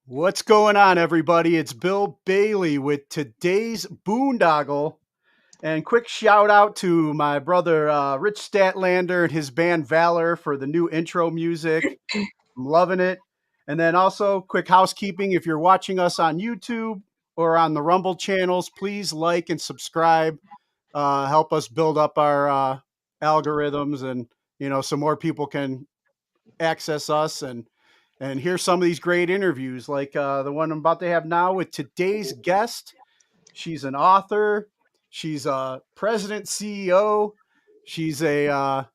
What's going on, everybody? It's Bill Bailey with today's Boondoggle. And quick shout out to my brother Rich Statlander and his band Valor for the new intro music. I'm loving it. And then also, quick housekeeping if you're watching us on YouTube or on the Rumble channels, please like and subscribe. Help us build up our algorithms and, so more people can access us and hear some of these great interviews like the one I'm about to have now with today's guest. She's an author. She's a president CEO. She's a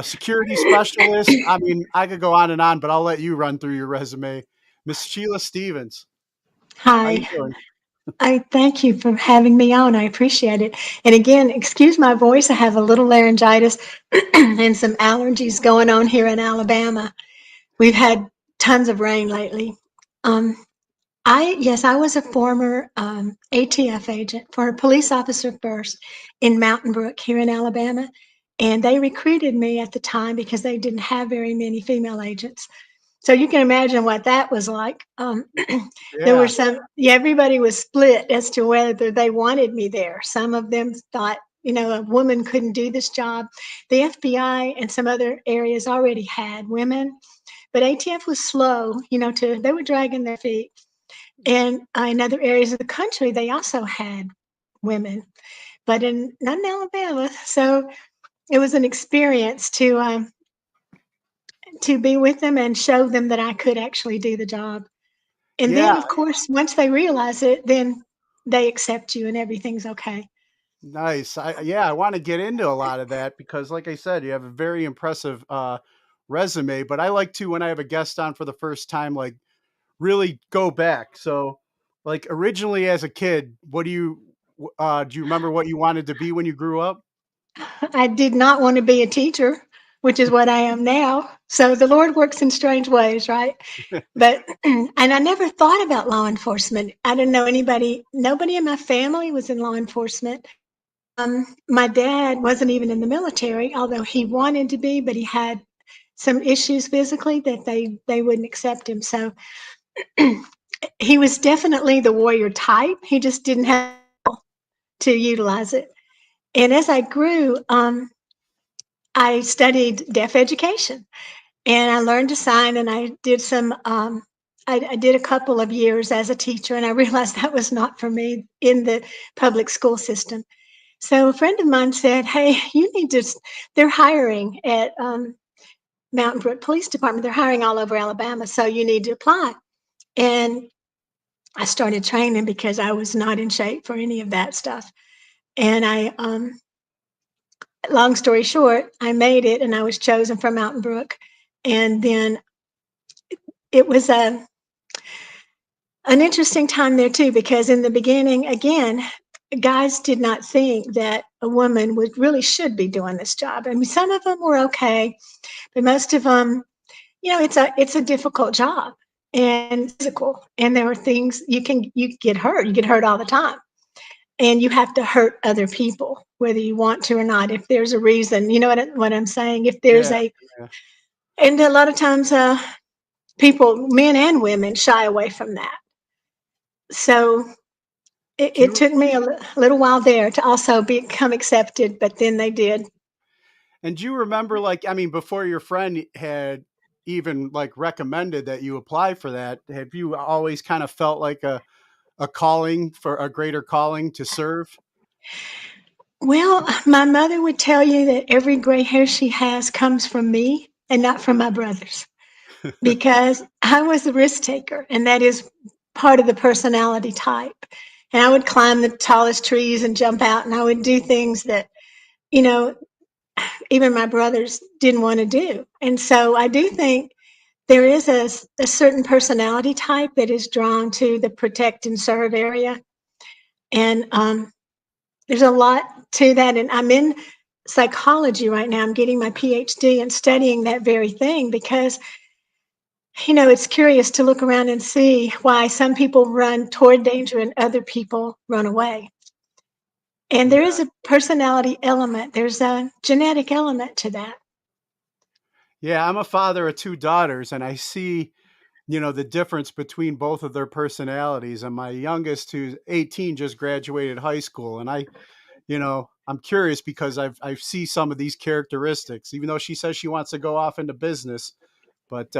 security specialist. I mean, I could go on and on, but I'll let you run through your resume. Miss Sheila Stephens, how you Hi, doing? I thank you for having me on. I appreciate it. And again, excuse my voice. I have a little laryngitis and some allergies going on here in Alabama. We've had tons of rain lately. Um, yes, I was a former ATF agent for a police officer first in Mountain Brook here in Alabama. And they recruited me at the time because they didn't have very many female agents. So you can imagine what that was like. There were Yeah, yeah, everybody was split as to whether they wanted me there. Some of them thought, a woman couldn't do this job. The FBI and some other areas already had women, but ATF was slow, they were dragging their feet. And in other areas of the country, they also had women, but not in Alabama. So it was an experience to be with them and show them that I could actually do the job. And yeah, then, of course, once they realize it, then they accept you and everything's okay. nice. I want to get into a lot of that because, like I said, you have a very impressive resume. But I like to when I have a guest on for the first time, like really go back. So, like originally as a kid, do you remember what you wanted to be when you grew up? I did not want to be a teacher, which is what I am now. So the Lord works in strange ways, right? But, and I never thought about law enforcement. I didn't know nobody in my family was in law enforcement. My dad wasn't even in the military, although he wanted to be, but he had some issues physically that they wouldn't accept him. So he was definitely the warrior type. He just didn't have to utilize it. And as I grew, I studied deaf education and I learned to sign and I did I did a couple of years as a teacher and I realized that was not for me in the public school system. So a friend of mine said, "Hey, you need to, they're hiring at Mountain Brook Police Department. They're hiring all over Alabama. So you need to apply." And I started training because I was not in shape for any of that stuff. And long story short, I made it and I was chosen for Mountain Brook. And then it was an interesting time there too, because in the beginning, again, guys did not think that a woman would really should be doing this job. I mean, some of them were okay, but most of them, it's a difficult job and physical. And there are things you get hurt all the time. And you have to hurt other people, whether you want to or not. If there's a reason, you know what I'm saying. If there's Yeah, a, yeah. and a lot of times, people, men and women, shy away from that. So Do it you took me a little while there to also become accepted, but then they did. and do you remember like I mean before your friend had even like recommended that you apply for that, have you always kind of felt like a calling for a greater calling to serve? Well, my mother would tell you that every gray hair she has comes from me and not from my brothers because I was a risk taker, and that is part of the personality type. And I would climb the tallest trees and jump out, and I would do things that, you know, even my brothers didn't want to do. And so I do think there is a certain personality type that is drawn to the protect and serve area. And there's a lot to that. And I'm in psychology right now. I'm getting my PhD and studying that very thing because, it's curious to look around and see why some people run toward danger and other people run away. And there Yeah. is a personality element, there's a genetic element to that. Yeah, I'm a father of two daughters and I see the difference between both of their personalities. And my youngest, who's 18, just graduated high school, and I'm curious because I see some of these characteristics, even though she says she wants to go off into business, but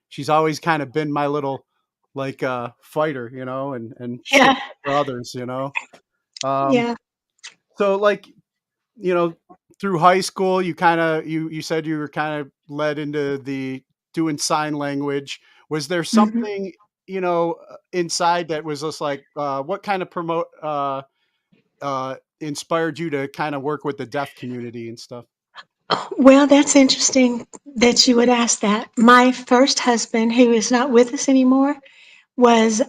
she's always kind of been my little like fighter, and stick Yeah, for others. Um, yeah. so like you know, through high school, you kind of you said you were kind of led into the doing sign language. Was there Mhm. something inside that was just like what kind of promote inspired you to kind of work with the deaf community and stuff? Well, that's interesting that you would ask that. My first husband, who is not with us anymore, was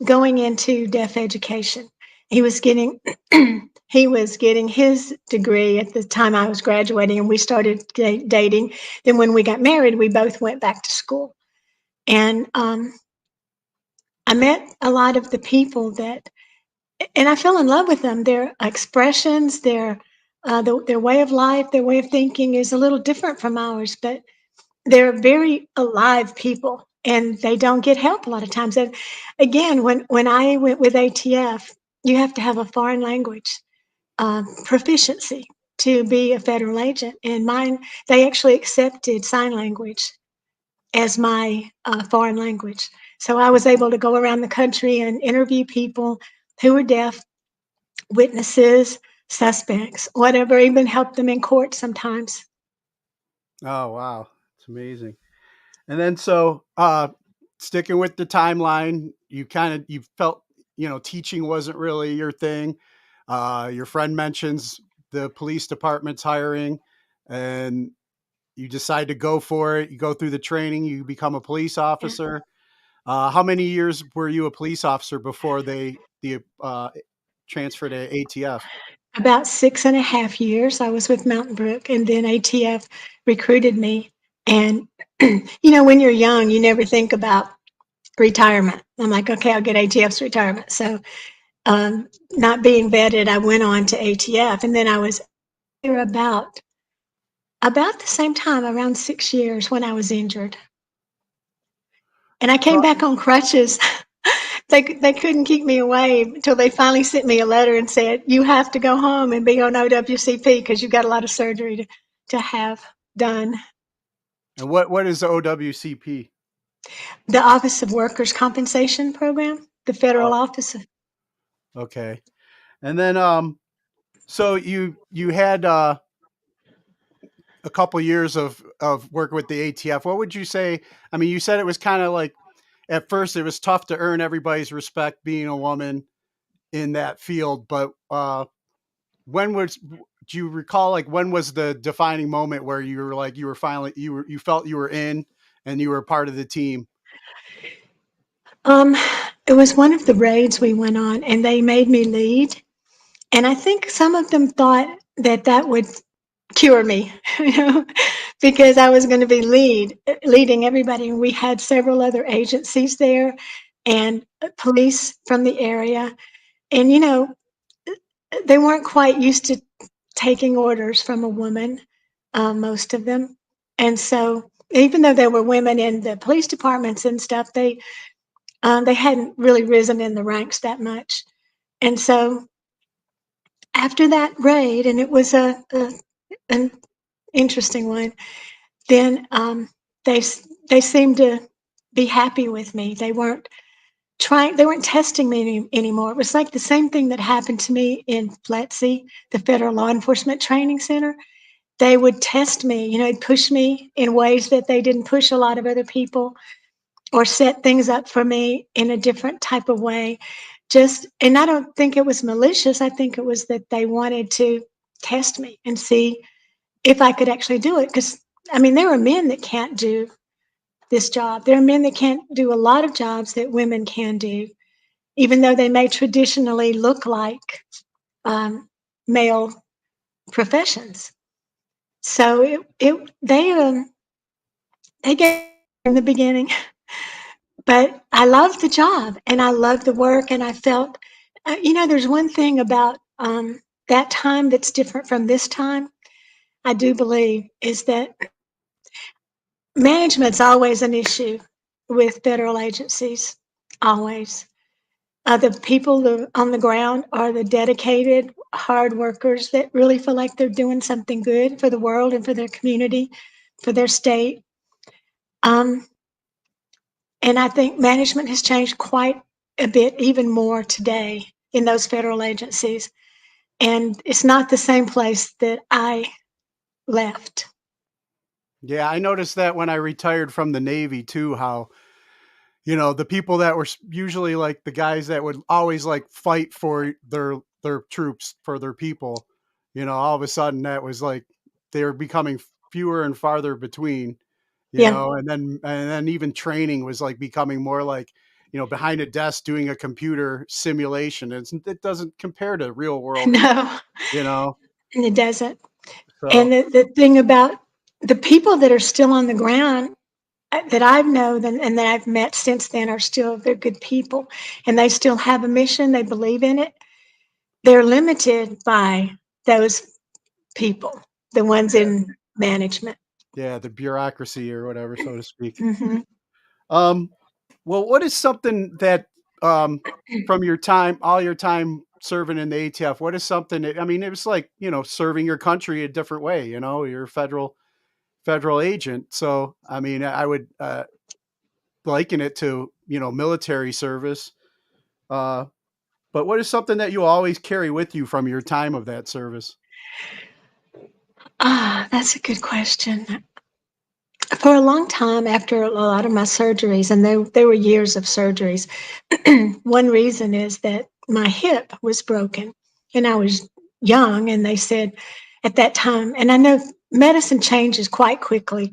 going into deaf education. He was getting he was getting his degree at the time I was graduating, and we started dating. Then, when we got married, we both went back to school, and I met a lot of the people and I fell in love with them. Their expressions, their way of life, their way of thinking is a little different from ours, but they're very alive people, and they don't get help a lot of times. And again, when I went with ATF, you have to have a foreign language proficiency to be a federal agent. And mine, they actually accepted sign language as my foreign language. So I was able to go around the country and interview people who were deaf, witnesses, suspects, whatever, even help them in court sometimes. Oh wow, it's amazing. And then so sticking with the timeline, you felt teaching wasn't really your thing. Your friend mentions the police department's hiring, and you decide to go for it. You go through the training, you become a police Yeah. officer. How many years were you a police officer before the transfer to ATF? About 6.5 years I was with Mountain Brook, and then ATF recruited me. And, when you're young, you never think about retirement. I'm like, okay, I'll get ATF's retirement. So, not being vetted, I went on to ATF, and then I was there about the same time, around 6 years, when I was injured. And I came So, back on crutches. They couldn't keep me away until they finally sent me a letter and said, you have to go home and be on OWCP because you've got a lot of surgery to have done. and what is the OWCP? The Office of Workers' Compensation Program, the federal Oh, office. okay. And then so you had a couple years of working with the ATF. What would you say? I mean, you said it was kind of like at first it was tough to earn everybody's respect being a woman in that field, but when was do you recall like when was the defining moment where you were like you were finally you felt you were in and you were part of the team? Um, it was one of the raids we went on, and they made me lead. And I think some of them thought that that would cure me, because I was going to be leading everybody. And we had several other agencies there and police from the area. And, they weren't quite used to taking orders from a woman, most of them. And so, even though there were women in the police departments and stuff, they hadn't really risen in the ranks that much. And so, after that raid, and it was an interesting one, then they they seemed to be happy with me. They weren't testing me anymore. It was like the same thing that happened to me in FLETC, the Federal Law Enforcement Training Center. They would test me, they'd push me in ways that they didn't push a lot of other people, or set things up for me in a different type of way. And I don't think it was malicious. I think it was that they wanted to test me and see if I could actually do it. Because, I mean, there are men that can't do this job. There are men that can't do a lot of jobs that women can do, even though they may traditionally look like um, male professions. So they gave in the beginning, but I loved the job and I loved the work, and I felt, there's one thing about that time that's different from this time. I do believe is that management's always an issue. with federal agencies, always. The people on the ground are the dedicated, hard workers that really feel like they're doing something good for the world and for their community, for their state. Um, and I think management has changed quite a bit, even more today in those federal agencies. And it's not the same place that I left. Yeah, I noticed that when I retired from the Navy too, how, the people that were usually like the guys that would always like fight for their troops, for their people, all of a sudden that was like they were becoming fewer and farther between, Yeah. and then even training was like becoming more like, behind a desk doing a computer simulation. It doesn't compare to real world, No, you know. it doesn't. And So the thing about the people that are still on the ground that I've known and that I've met since then are still they're good people and they still have a mission. They believe in it. They're limited by those people, the ones yeah, in management. yeah, the bureaucracy or whatever, so to speak. Hmm. Um, well, what is something that, um, from your time, all your time serving in the ATF, what is something that, I mean, it was like, serving your country a different way, you're a federal agent. So, I mean, I would liken it to, military service. Uh, but what is something that you always carry with you from your time of that service? That's a good question. For a long time, after a lot of my surgeries, and they were years of surgeries, one reason is that my hip was broken and I was young. And they said at that time, and I know medicine changes quite quickly,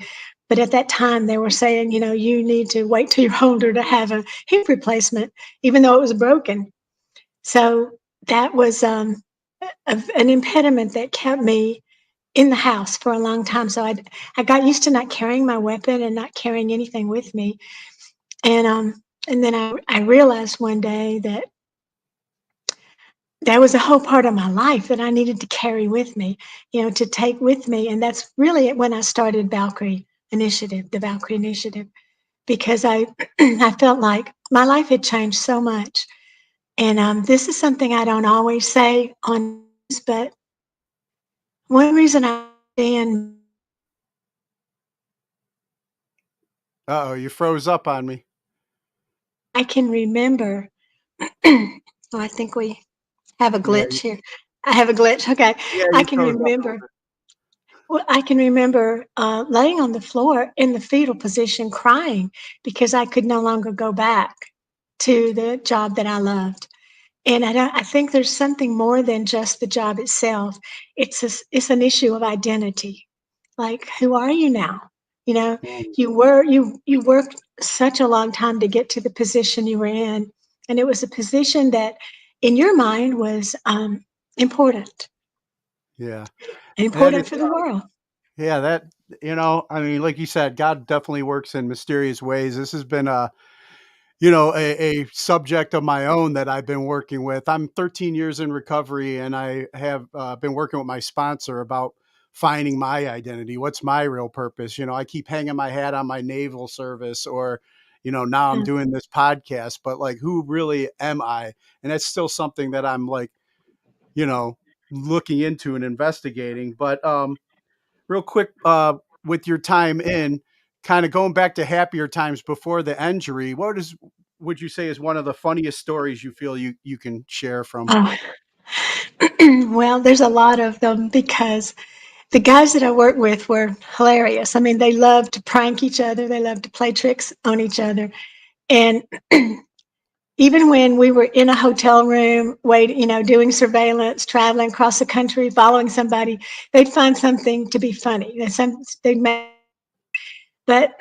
but at that time they were saying, you need to wait till you're older to have a hip replacement, even though it was broken. So that was an impediment that kept me in the house for a long time. So I got used to not carrying my weapon and not carrying anything with me. And then I realized one day that that was a whole part of my life that I needed to carry with me, to take with me. And that's really when I started the Valkyrie Initiative, because I I felt like my life had changed so much. And this is something I don't always say on, but one reason I stand, Uh-oh, you froze up on me. I can remember. Oh, I think we have a Yeah, glitch here. I have a glitch. Okay, yeah, I you can froze up a remember. little Well, I can remember laying on the floor in the fetal position, crying because I could no longer go back to the job that I loved. And I think there's something more than just the job itself. It's an issue of identity. Like, who are you now? You know, bit. you worked such a long time to get to the position you were in, and it was a position that, in your mind, was important, Yeah. And important it's for the world. yeah, that I mean, like you said, God definitely works in mysterious ways. This has been a subject of my own that I've been working with. I'm 13 years in recovery, and I have been working with my sponsor about finding my identity. What's my real purpose? I keep hanging my hat on my naval service, or now I'm Yeah. doing this podcast, but like, who really am I? And that's still something that I'm like, you know, looking into and investigating. But real quick, with your time in, kind of going back to happier times before the injury, would you say is one of the funniest stories you feel you can share from? Oh. Well, there's a lot of them because the guys that I work with were hilarious. I mean, they love to prank each other. They love to play tricks on each other. And even when we were in a hotel room, doing surveillance, traveling across the country, following somebody, they'd find something to be funny. They'd make, but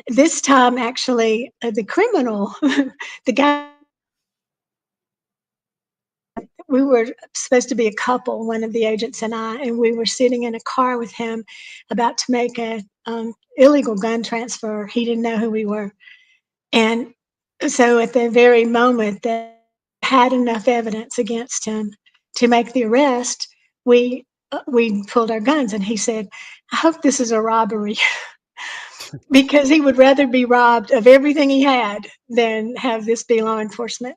this time, actually, the criminal, the guy, we were supposed to be a couple, one of the agents and I, and we were sitting in a car with him, about to make a illegal gun transfer. He didn't know who we were, and so at the very moment that had enough evidence against him to make the arrest, we pulled our guns, and he said, "I hope this is a robbery." because he would rather be robbed of everything he had than have this be law enforcement.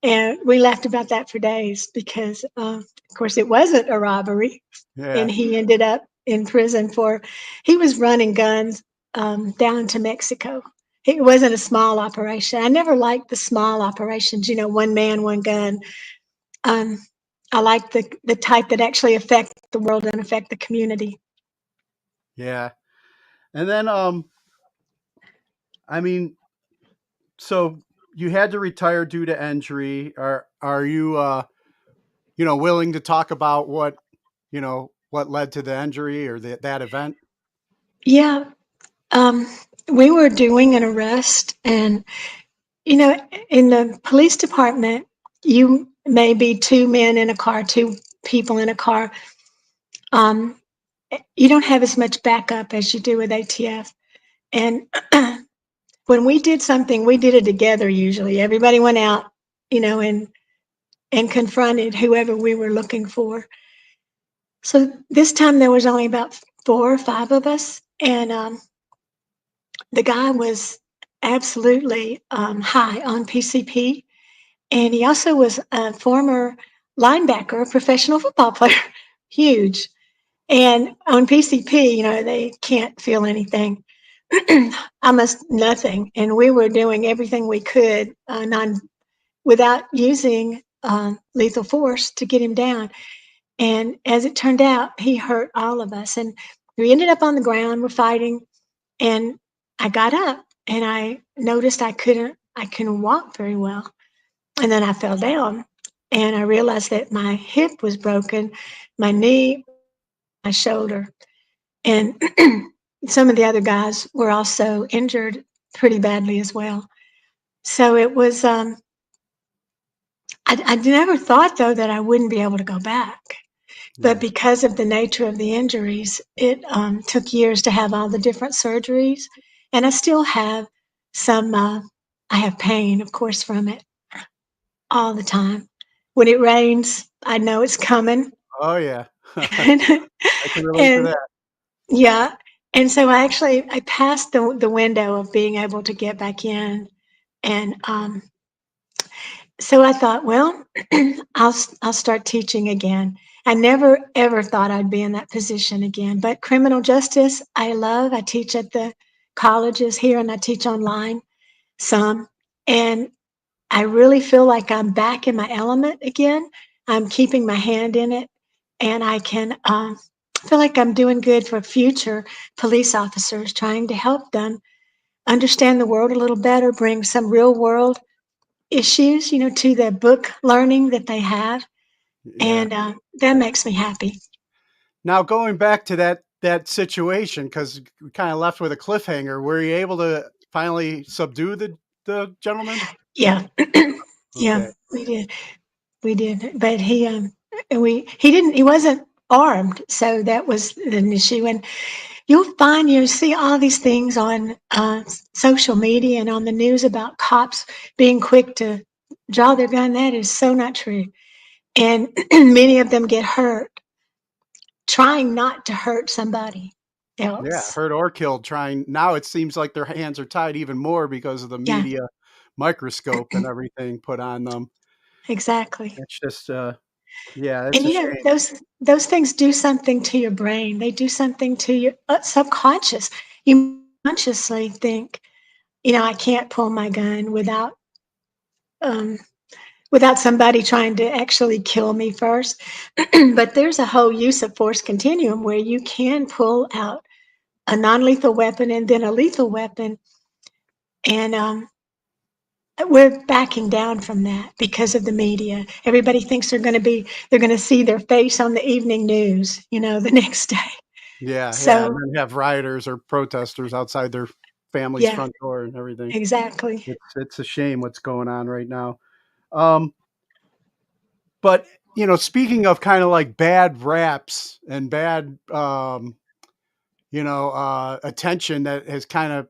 And we laughed about that for days because, of course, it wasn't a robbery. And Yeah. he ended up in prison for, he was running guns down to Mexico. It wasn't a small operation. I never liked the small operations, one man, one gun. Um, I like the type that actually affect the world and affect the community. Yeah. And then, I mean, so you had to retire due to injury. Are you, willing to talk about what led to the injury or that event? Yeah, um, we were doing an arrest, and in the police department, you may be two men in a car, two people in a car. Um, you don't have as much backup as you do with ATF. And when we did something, we did it together usually. Everybody went out, and confronted whoever we were looking for. So this time there was only about 4 or 5 of us, and the guy was absolutely high on PCP, and he also was a former linebacker, a professional football player, huge. And on PCP, they can't feel anything, almost nothing. And we were doing everything we could without using lethal force to get him down. And as it turned out, he hurt all of us. And we ended up on the ground, we're fighting. And I got up and I noticed I couldn't walk very well. And then I fell down and I realized that my hip was broken, my knee, my shoulder. And some of the other guys were also injured pretty badly as well. So it was, I never thought though that I wouldn't be able to go back. But Yeah. because of the nature of the injuries, it took years to have all the different surgeries. And I still have some, I have pain, of course, from it all the time. When it rains, I know it's coming. Oh yeah. and, I can relate to and that. yeah, and so I passed the window of being able to get back in, and so I thought, well, I'll start teaching again. I never ever thought I'd be in that position again. But criminal justice, I love. I teach at the colleges here, and I teach online some, and I really feel like I'm back in my element again. I'm keeping my hand in it, and I can feel like I'm doing good for future police officers, trying to help them understand the world a little better, bring some real world issues, to the book learning that they have, Yeah. and that makes me happy. Now going back to that situation, because we kind of left with a cliffhanger, were you able to finally subdue the gentleman? Yeah, yeah, Okay. we did, but he wasn't armed, so that was an issue. And you see all these things on social media and on the news about cops being quick to draw their gun. That is so not true. And many of them get hurt trying not to hurt somebody Yeah, else. hurt or killed trying. Now it seems like their hands are tied even more because of the Yeah, media microscope and everything put on them. exactly. It's just, yeah, it's And a shame. those things do something to your brain. They do something to your subconscious. You consciously think, I can't pull my gun um, without somebody trying to actually kill me first. But there's a whole use of force continuum where you can pull out a non-lethal weapon and then a lethal weapon, and we're backing down from that because of the media. Everybody thinks they're going to see their face on the evening news, the next day. Yeah, yeah, and So then have rioters or protesters outside their family's yeah, front door and everything. exactly. It's a shame what's going on right now. Um, but speaking of kind of like bad raps and bad, attention that has kind of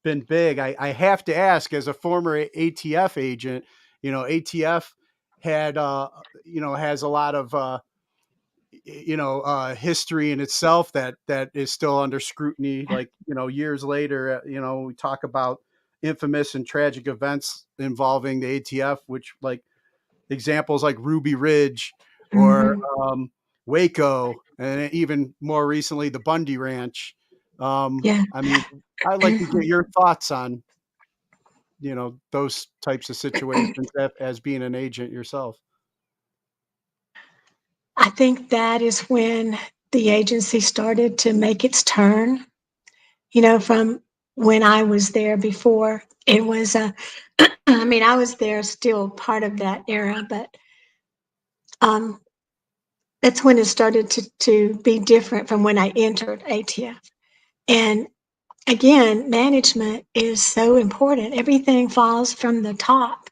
been big. I have to ask, as a former ATF agent, ATF had has a lot of history in itself that is still under scrutiny. Like, years later, we talk about infamous and tragic events involving the ATF, which, like, examples like Ruby Ridge or Mhm. Waco, and even more recently the Bundy Ranch. Yeah. I mean, I'd like to get your thoughts on those types of situations as being an agent yourself. I think that is when the agency started to make its turn, from when I was there before. It was, I mean, I was there still part of that era, but um, that's when it started to be different from when I entered ATF. And again, management is so important. Everything falls from the top.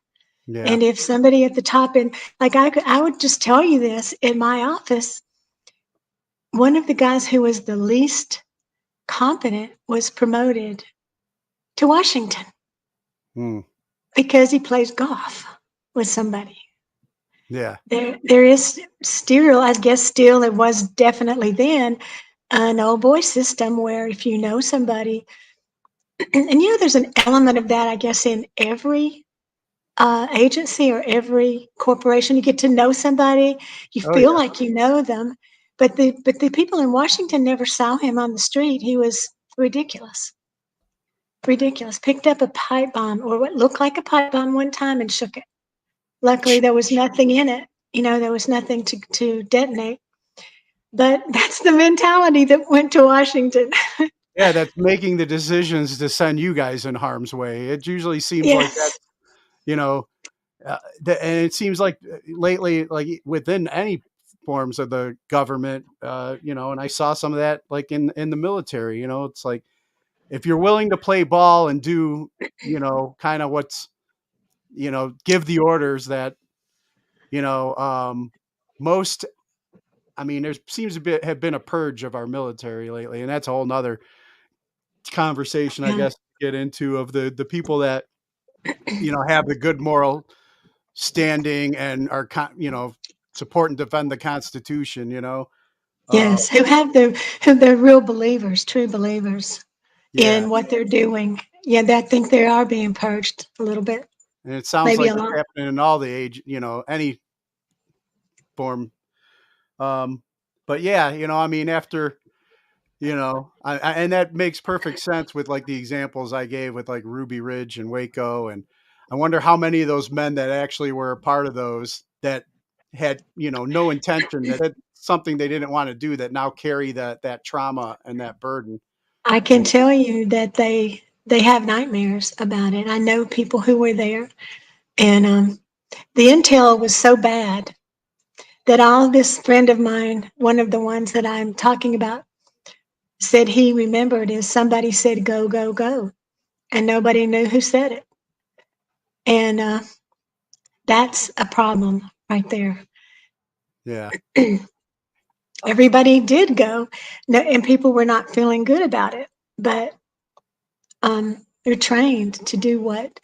Yeah. And if somebody at the top, and like I would just tell you this in my office, one of the guys who was the least competent was promoted to Washington Hmm. because he plays golf with somebody. Yeah. There is still, I guess, still it was definitely then an old boy system where if you know somebody, and there's an element of that, I guess, in every agency or every corporation. You get to know somebody, you Oh feel yeah. like you know them, but the people in Washington never saw him on the street. He was ridiculous, ridiculous. Picked up a pipe bomb or what looked like a pipe bomb one time and shook it. Luckily, there was nothing in it. There was nothing to detonate. But that's the mentality that went to Washington. Yeah, that's making the decisions to send you guys in harm's way. It usually seems like that, Yes, you know, and it seems like lately, like within any forms of the government, and I saw some of that, like in the military. It's like if you're willing to play ball and do, kind of what's, give the orders that, you know, um, most. I mean, there seems to have been a purge of our military lately, and that's a whole nother conversation, I yeah, guess, to get into, of the people that have the good moral standing and are support and defend the Constitution. Uh, yes. Who they're real believers, true believers yeah, in what they're doing. Yeah, I think they are being purged a little bit, and it sounds maybe like a it's lot. happening in all the age, any form. Um, but yeah, I mean, after and that makes perfect sense with like the examples I gave with like Ruby Ridge and Waco, and I wonder how many of those men that actually were a part of those that had no intention, that it's something they didn't want to do, that now carry that trauma and that burden. I can And tell you that they have nightmares about it. I know people who were there, and the intel was so bad that all this friend of mine, one of the ones that I'm talking about, said he remembered is somebody said go go go, and nobody knew who said it, and that's a problem right there. yeah, Everybody did go, no, and people were not feeling good about it, but they're trained to do what,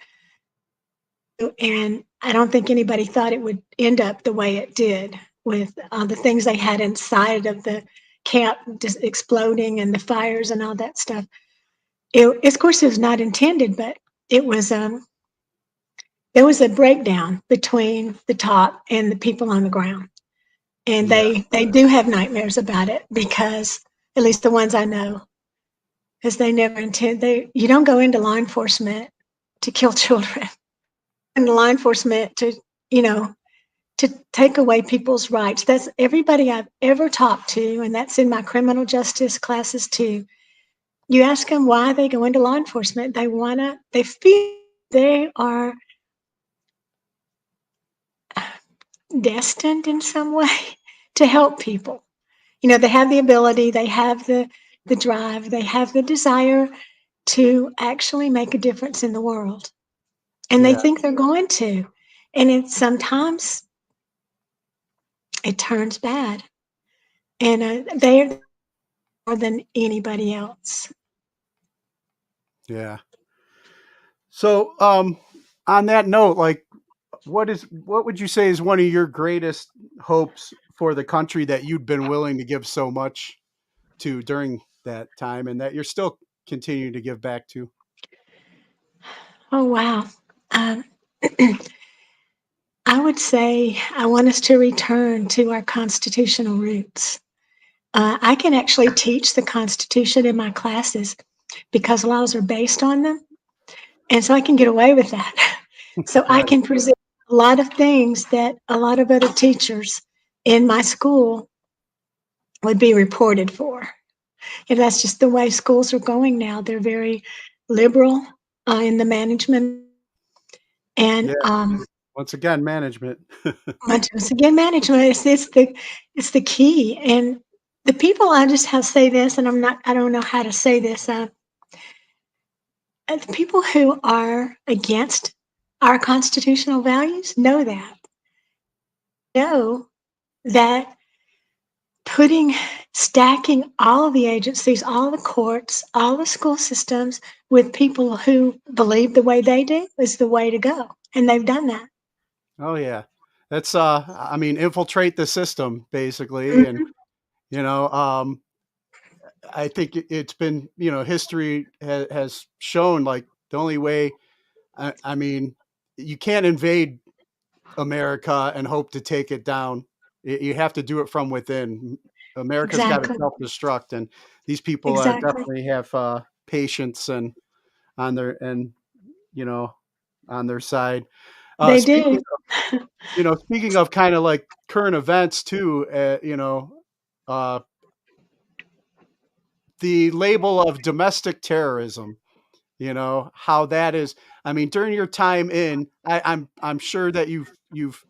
and I don't think anybody thought it would end up the way it did with the things they had inside of the camp just exploding and the fires and all that stuff. Of course, it was not intended, but it was. There was a breakdown between the top and the people on the ground, and yeah, they do have nightmares about it because at least the ones I know, because they never intend. You don't go into law enforcement to kill children. And law enforcement you know to take away people's rights. That's everybody I've ever talked to, and that's in my criminal justice classes too. You ask them why they go into law enforcement. They feel they are destined in some way to help people. They have the ability, they have the drive, they have the desire to actually make a difference in the world. And they yeah, think they're going to. And sometimes it turns bad. And they're more than anybody else. yeah. So, on that note, like, what would you say is one of your greatest hopes for the country that you'd been willing to give so much to during that time, and that you're still continuing to give back to? Oh, wow. Um, I would say I want us to return to our constitutional roots. I can actually teach the Constitution in my classes because laws are based on them. And so I can get away with that. So I Right. can present a lot of things that a lot of other teachers in my school would be reported for. And that's just the way schools are going now. They're very liberal in the management. And Yeah. Once again, management. once again, management it's the key. And the people, I just have to say this, and I don't know how to say this. The people who are against our constitutional values know that stacking all of the agencies, all the courts, all the school systems with people who believe the way they do is the way to go. And they've done that. Oh yeah. That's I mean, infiltrate the system basically. And Mhm. you know, I think it's been, history has shown like the only way, I mean, you can't invade America and hope to take it down. You have to do it from within. America's got to Exactly. self-destruct, and these people Exactly. definitely have patience and on their and you know on their side. They Speaking do. speaking of kind of like current events too, uh, the label of domestic terrorism. How that is. I mean, during your time I'm sure that you've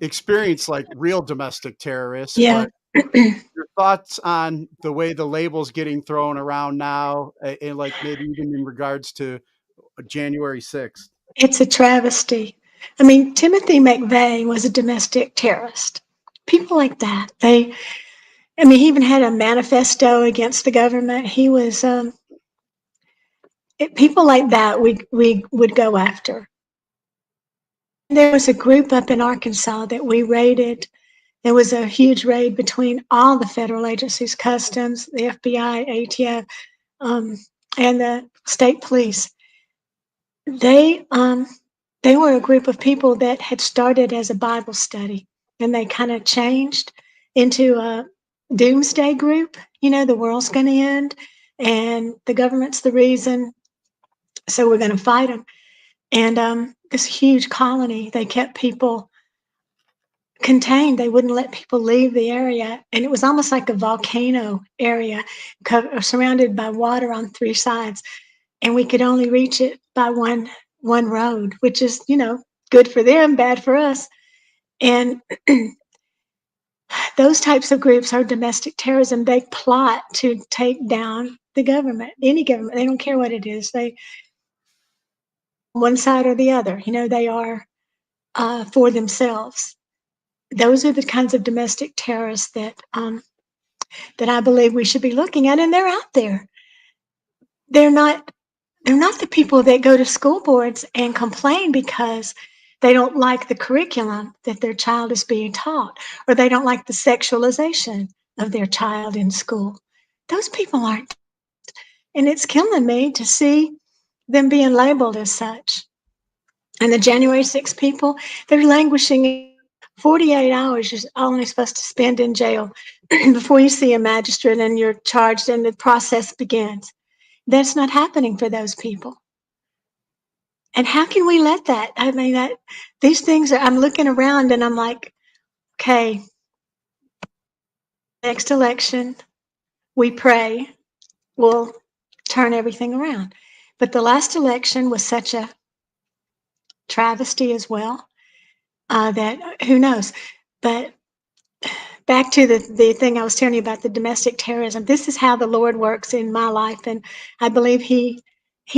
experienced like real domestic terrorists, Yeah. but your thoughts on the way the label's getting thrown around now, and like maybe even in regards to January 6th. It's a travesty. I mean, Timothy McVeigh was a domestic terrorist. People like that, he even had a manifesto against the government. People like that we would go after. There was a group up in Arkansas that we raided. There was a huge raid between all the federal agencies, Customs, the FBI, ATF, um, and the state police. They um, they were a group of people that had started as a Bible study, and they kind of changed into a doomsday group. The world's going to end, and the government's the reason, so we're going to fight them. And this huge colony, they kept people contained. They wouldn't let people leave the area, and it was almost like a volcano area, surrounded by water on three sides, and we could only reach it by one road, which is good for them, bad for us. And those types of groups are domestic terrorism. They plot to take down the government, any government. They don't care what it is. They one side or the other. They are for themselves. Those are the kinds of domestic terrorists that I believe we should be looking at, and they're out there. They're not they're not the people that go to school boards and complain because they don't like the curriculum that their child is being taught, or they don't like the sexualization of their child in school. Those people aren't, and it's killing me to see them being labeled as such. And the January 6 people, they're languishing. 48 hours you're only supposed to spend in jail before you see a magistrate and you're charged and the process begins. That's not happening for those people. And how can we let that? I mean, these things I'm looking around and I'm like, okay, next election, we pray we'll turn everything around. But the last election was such a travesty as well that who knows. But back to the thing I was telling you about the domestic terrorism. This is how the Lord works in my life, and I believe He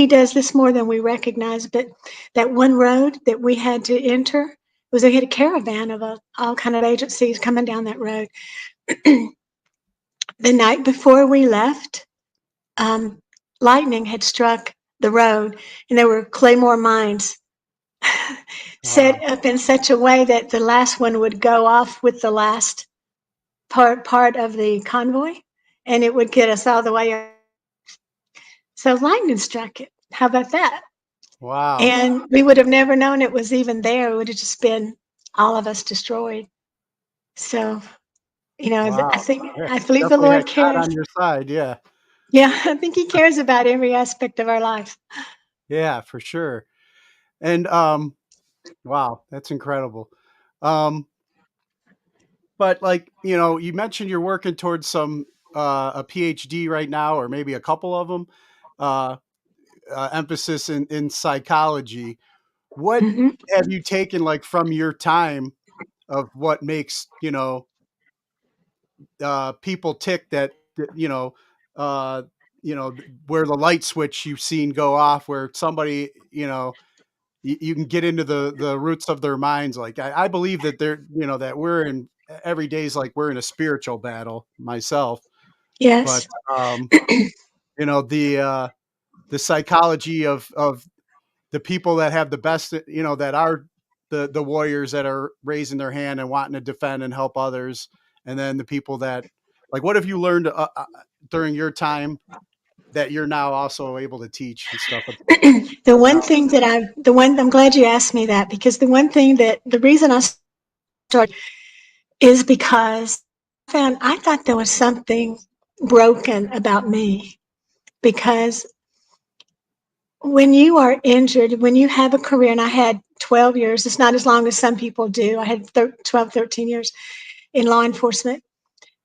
does this more than we recognize. But that one road that we had to enter was we had a caravan of all kind of agencies coming down that road. The night before we left, um, lightning had struck the road, and there were claymore mines Wow. set up in such a way that the last one would go off with the last part of the convoy, and it would get us all the way up. So lightning struck it. How about that? Wow. And we would have never known it was even there. It would have just been all of us destroyed. So, I Wow. think, Yeah. I believe the Definitely had Lord God cares. on your side. Yeah. Yeah, I think He cares about every aspect of our life. Yeah, for sure. And wow, that's incredible. But like, you mentioned you're working towards some a PhD right now, or maybe a couple of them. Uh, emphasis in psychology. What Hmm. have you taken like from your time of what makes people tick that uh, where the light switch you've seen go off, where somebody you can get into the roots of their minds. Like I believe that that we're in every day's like we're in a spiritual battle myself, but Yes. you know the psychology of the people that have the best, that are the warriors that are raising their hand and wanting to defend and help others, and then the people that like, what have you learned during your time that you're now also able to teach and stuff The one about? thing that I'm glad you asked me that, because the reason I started is because I thought there was something broken about me, because when you are injured, when you have a career, and I had 12 years, it's not as long as some people do. I had 12, 13 years in law enforcement,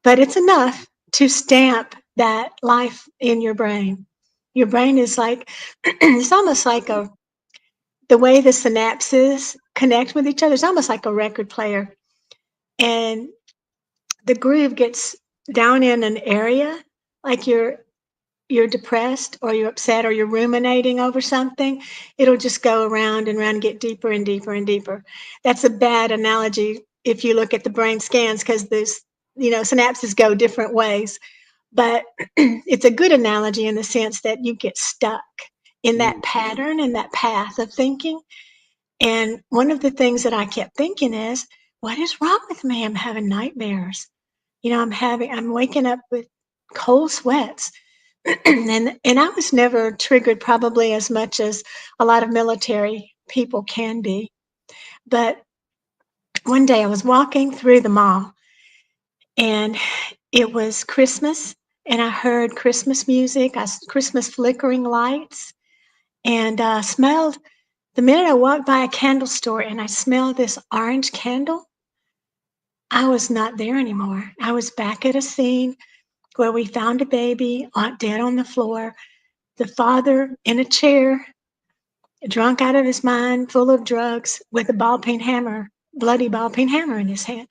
but it's enough to stamp that life in your brain. Your brain is like, it's almost like the way the synapses connect with each other. It's almost like a record player. And the groove gets down in an area, like you're depressed or you're upset or you're ruminating over something, it'll just go around and around and get deeper and deeper and deeper. That's a bad analogy if you look at the brain scans, because there's, synapses go different ways. But it's a good analogy in the sense that you get stuck in that Mm, pattern and that path of thinking. And one of the things that I kept thinking is, what is wrong with me? I'm having nightmares. I'm waking up with cold sweats. And I was never triggered probably as much as a lot of military people can be. But one day I was walking through the mall, and it was Christmas, and I heard Christmas music, Christmas flickering lights, and smelled, the minute I walked by a candle store and I smelled this orange candle, I was not there anymore. I was back at a scene where we found a baby dead on the floor, the father in a chair, drunk out of his mind, full of drugs, with a ball peen hammer, bloody ball peen hammer in his hand.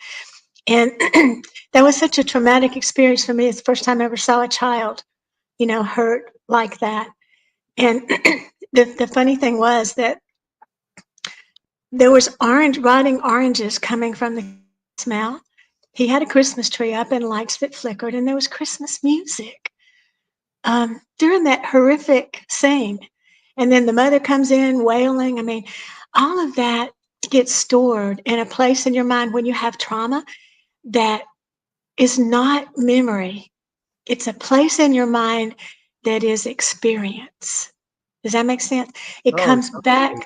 And that was such a traumatic experience for me. It's the first time I ever saw a child, hurt like that. And the funny thing was that there was rotting oranges coming from the smell. He had a Christmas tree up and lights that flickered, and there was Christmas music during that horrific scene. And then the mother comes in wailing. I mean, all of that gets stored in a place in your mind when you have trauma that is not memory. It's a place in your mind that is experience. Does that make sense? It oh, comes back. definitely.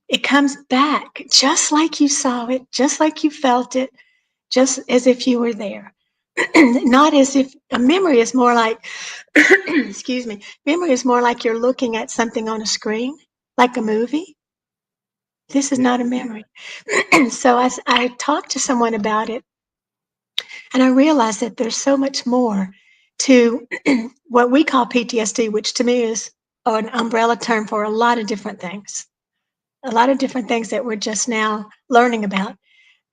It comes back just like you saw it, just like you felt it, just as if you were there. Not as if a memory is more like, excuse me, memory is more like you're looking at something on a screen, like a movie. This is Yeah. not a memory. So I talked to someone about it, and I realized that there's so much more to what we call PTSD, which to me is an umbrella term for a lot of different things that we're just now learning about.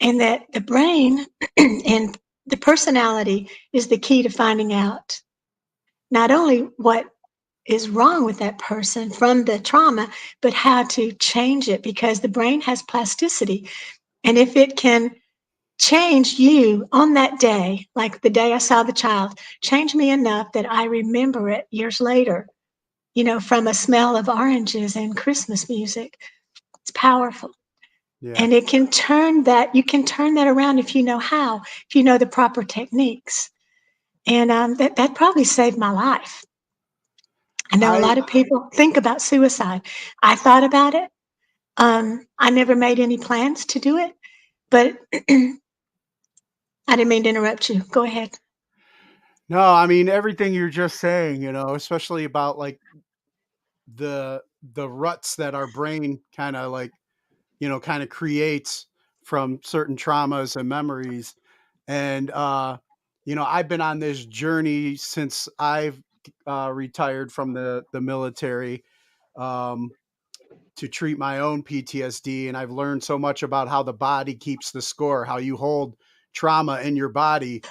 And that the brain and the personality is the key to finding out not only what is wrong with that person from the trauma, but how to change it, because the brain has plasticity. And if it can change you on that day, like the day I saw the child, change me enough that I remember it years later, from a smell of oranges and Christmas music, it's powerful. Yeah. And it can turn that, you can turn that around if you know how, if you know the proper techniques. And that probably saved my life. I know a I lot of people think about suicide. I thought about it. I never made any plans to do it, but I didn't mean to interrupt you. Go ahead. No, I mean everything you're just saying, especially about like the ruts that our brain kind of like, kind of creates from certain traumas and memories. And I've been on this journey since I've retired from the military. Um to treat my own PTSD. And I've learned so much about how the body keeps the score, how you hold trauma in your body.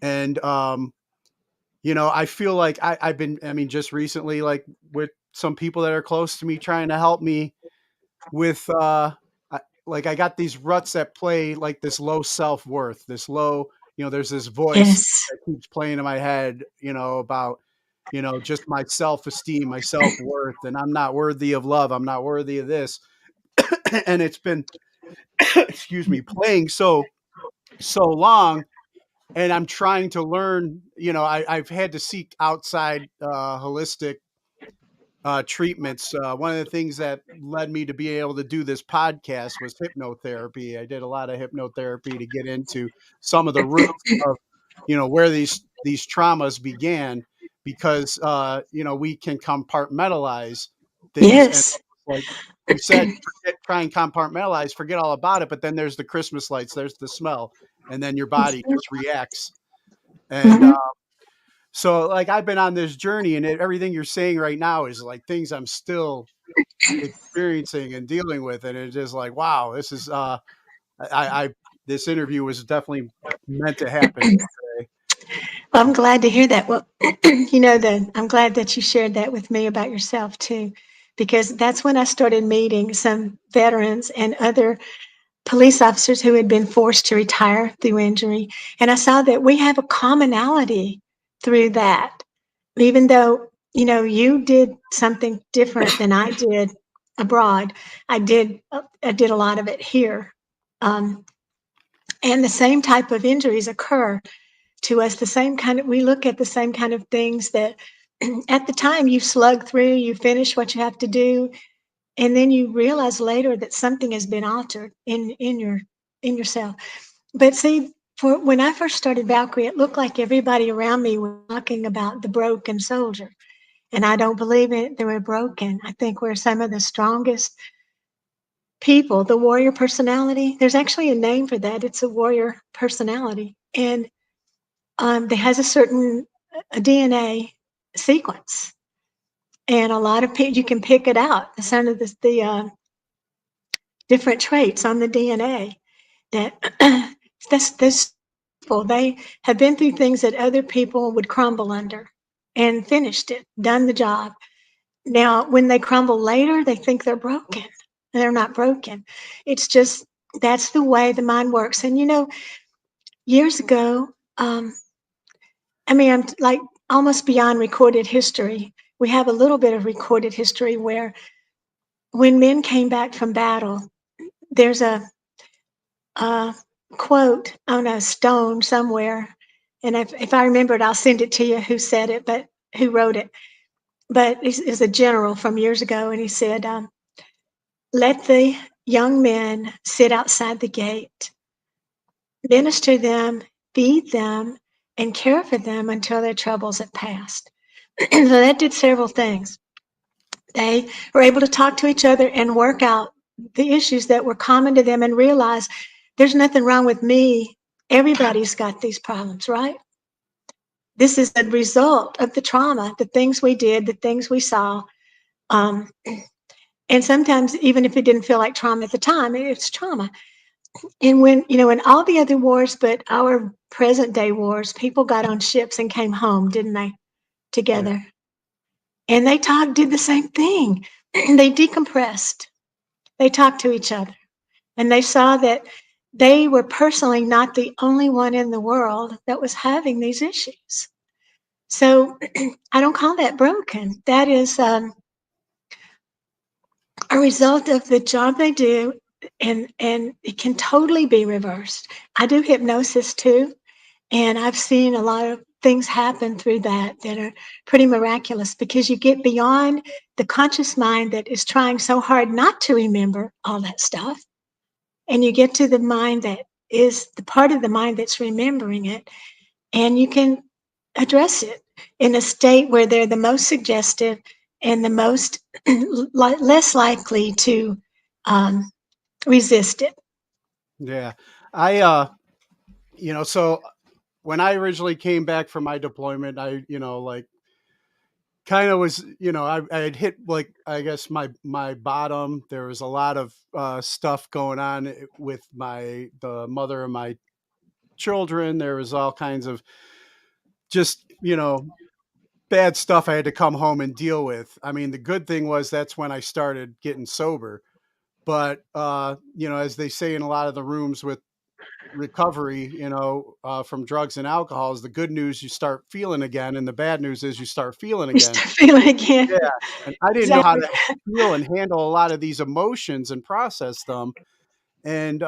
And, I feel like I've been, I mean, just recently, like with some people that are close to me trying to help me with, like I got these ruts that play like this low self worth, this low, there's this voice Yes. that keeps playing in my head, about, just my self esteem, my self worth, and I'm not worthy of love. I'm not worthy of this. And it's been, excuse me, playing so long, and I'm trying to learn. I've had to seek outside holistic treatments. One of the things that led me to be able to do this podcast was hypnotherapy. I did a lot of hypnotherapy to get into some of the roots of, where these traumas began, because we can compartmentalize things, and Yes. like you said, try and compartmentalize, forget all about it. But then there's the Christmas lights, there's the smell, and then your body just reacts. And Hmm. so, like, I've been on this journey, and everything you're saying right now is like things I'm still experiencing and dealing with, and it's just like, wow, this is I this interview was definitely meant to happen today. Well, I'm glad to hear that. Well, I'm glad that you shared that with me about yourself too, because that's when I started meeting some veterans and other police officers who had been forced to retire through injury. And I saw that we have a commonality through that. Even though, you did something different than I did abroad, I did a lot of it here. Um, and the same type of injuries occur to us, the same kind of, we look at the same kind of things that at the time you slug through, you finish what you have to do, and then you realize later that something has been altered in yourself. But see, for when I first started Valkyrie, it looked like everybody around me was talking about the broken soldier. And I don't believe it, they were broken. I think we're some of the strongest people, the warrior personality. There's actually a name for that. It's a warrior personality. And that has a certain a DNA sequence. And a lot of people, you can pick it out. Some of the different traits on the DNA that this people, they have been through things that other people would crumble under and finished it, done the job. Now, when they crumble later, they think they're broken. They're not broken. It's just that's the way the mind works. And years ago, I mean, I'm like almost beyond recorded history. We have a little bit of recorded history where when men came back from battle, there's a quote on a stone somewhere. And if I remember it, I'll send it to you who said it, but who wrote it. But it's a general from years ago. And he said, let the young men sit outside the gate, minister them, feed them, and care for them until their troubles have passed. So that did several things. They were able to talk to each other and work out the issues that were common to them and realize there's nothing wrong with me. Everybody's got these problems, right? This is a result of the trauma, the things we did, the things we saw. Um, and sometimes, even if it didn't feel like trauma at the time, it's trauma. And when, in all the other wars, but our present day wars, people got on ships and came home, didn't they? Yeah. Together. And they did the same thing. They decompressed. They talked to each other. And they saw that they were personally not the only one in the world that was having these issues. So I don't call that broken. That is a result of the job they do. and it can totally be reversed. I do hypnosis too, and I've seen a lot of things happen through that that are pretty miraculous because you get beyond the conscious mind that is trying so hard not to remember all that stuff, and you get to the mind that is the part of the mind that's remembering it, and you can address it in a state where they're the most suggestive and the most less likely to um, resist it. Yeah. I so when I originally came back from my deployment, I, like kind of was, I had hit, like, I guess my bottom. There was a lot of stuff going on with the mother of my children. There was all kinds of just, bad stuff I had to come home and deal with. I mean, the good thing was that's when I started getting sober. But as they say in a lot of the rooms with recovery, from drugs and alcohol, is the good news you start feeling again, and the bad news is you start feeling You again. start feeling again. Yeah, and I didn't know how Exactly. to feel and handle a lot of these emotions and process them, and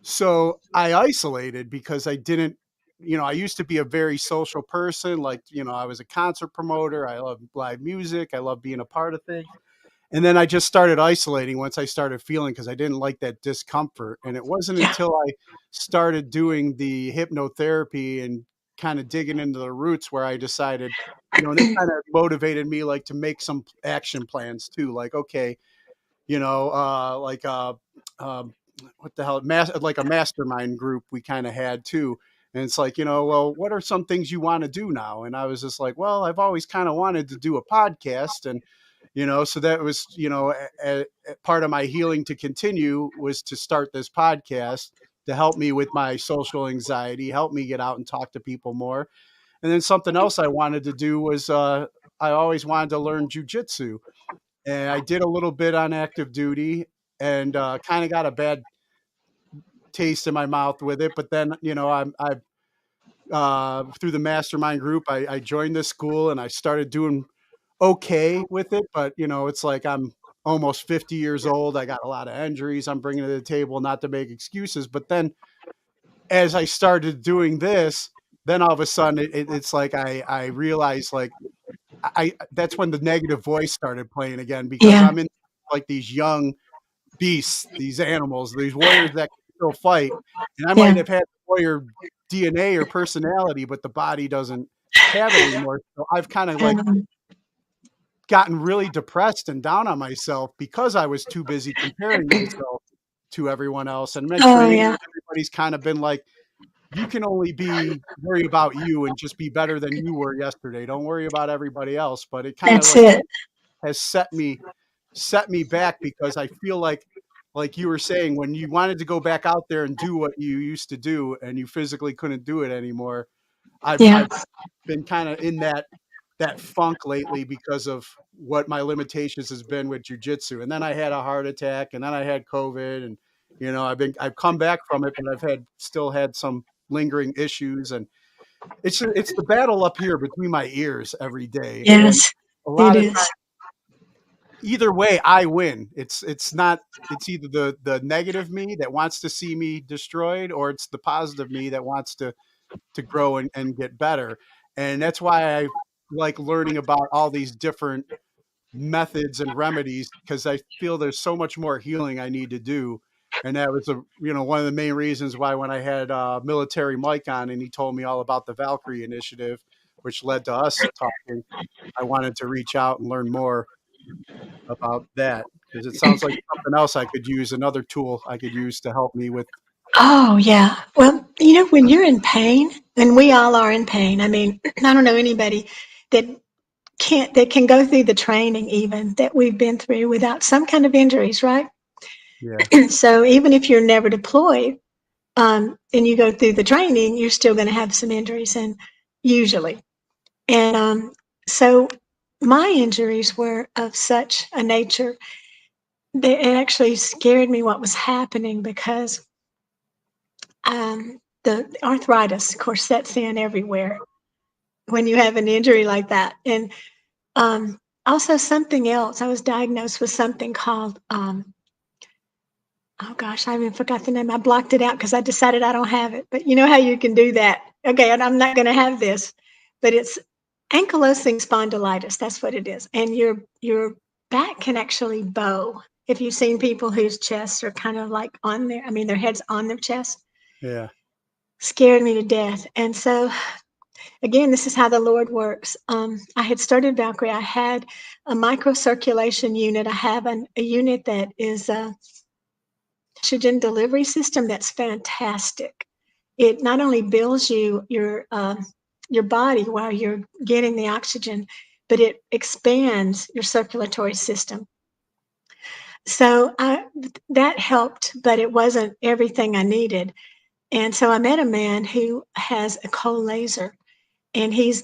so I isolated because I didn't. I used to be a very social person. Like, I was a concert promoter. I love live music. I love being a part of things. And then I just started isolating once I started feeling, because I didn't like that discomfort. And it wasn't Yeah. until I started doing the hypnotherapy and kind of digging into the roots where I decided, and it kind of motivated me, like, to make some action plans too. Like, okay, like um, what the hell, like a mastermind group we kind of had too. And it's like, well, what are some things you want to do now? And I was just like, well, I've always kind of wanted to do a podcast. And so that was, part of my healing to continue was to start this podcast to help me with my social anxiety, help me get out and talk to people more. And then something else I wanted to do was, I always wanted to learn jujitsu, and I did a little bit on active duty, and kind of got a bad taste in my mouth with it. But then, I through the mastermind group, I joined this school and I started doing okay with it. But it's like I'm almost 50 years old. I got a lot of injuries I'm bringing to the table, not to make excuses. But then as I started doing this, then all of a sudden it's like I realized, like, I that's when the negative voice started playing again, because Yeah. I'm in, like, these young beasts, these animals, these warriors that can still fight. And I might Yeah. have had warrior DNA or personality, but the body doesn't have it anymore. So I've kind of, like, Um, gotten really depressed and down on myself because I was too busy comparing myself to everyone else. And my oh training, yeah. everybody's kind of been like, you can only worry about you and just be better than you were yesterday. Don't worry about everybody else. But it kind of, That's like, it. has set me back, because I feel like you were saying, when you wanted to go back out there and do what you used to do and you physically couldn't do it anymore. I've Yeah. been kind of in that funk lately because of what my limitations has been with jujitsu. And then I had a heart attack, and then I had COVID, and I've come back from it, but I've still had some lingering issues. And it's the battle up here between my ears every day. And Yes, a it lot of is. either way, I win. It's not it's either the negative me that wants to see me destroyed, or it's the positive me that wants to grow and get better. And that's why I like learning about all these different methods and remedies, because I feel there's so much more healing I need to do. And that was one of the main reasons why, when I had military Mike on and he told me all about the Valkyrie Initiative, which led to us talking, I wanted to reach out and learn more about that, because it sounds like something else I could use, another tool I could use to help me with. Oh yeah. Well, when you're in pain, and we all are in pain. I mean, I don't know anybody that that can go through the training even that we've been through without some kind of injuries, right? Yeah. So even if you're never deployed, and you go through the training, you're still going to have some injuries, and usually. And so my injuries were of such a nature that it actually scared me what was happening, because the arthritis, of course, sets in everywhere when you have an injury like that. And also something else, I was diagnosed with something called oh gosh, I even forgot the name. I blocked it out because I decided I don't have it. But you know how you can do that? Okay, and I'm not going to have this, but it's ankylosing spondylitis. That's what it is. And your back can actually bow. If you've seen people whose chests are kind of like on their, I mean, their heads on their chest, Yeah. scared me to death. And so again, this is how the Lord works. I had started Valkyrie. I had a microcirculation unit. I have a unit that is a oxygen delivery system that's fantastic. It not only builds your body while you're getting the oxygen, but it expands your circulatory system. So that helped, but it wasn't everything I needed. And so I met a man who has a cold laser, and he's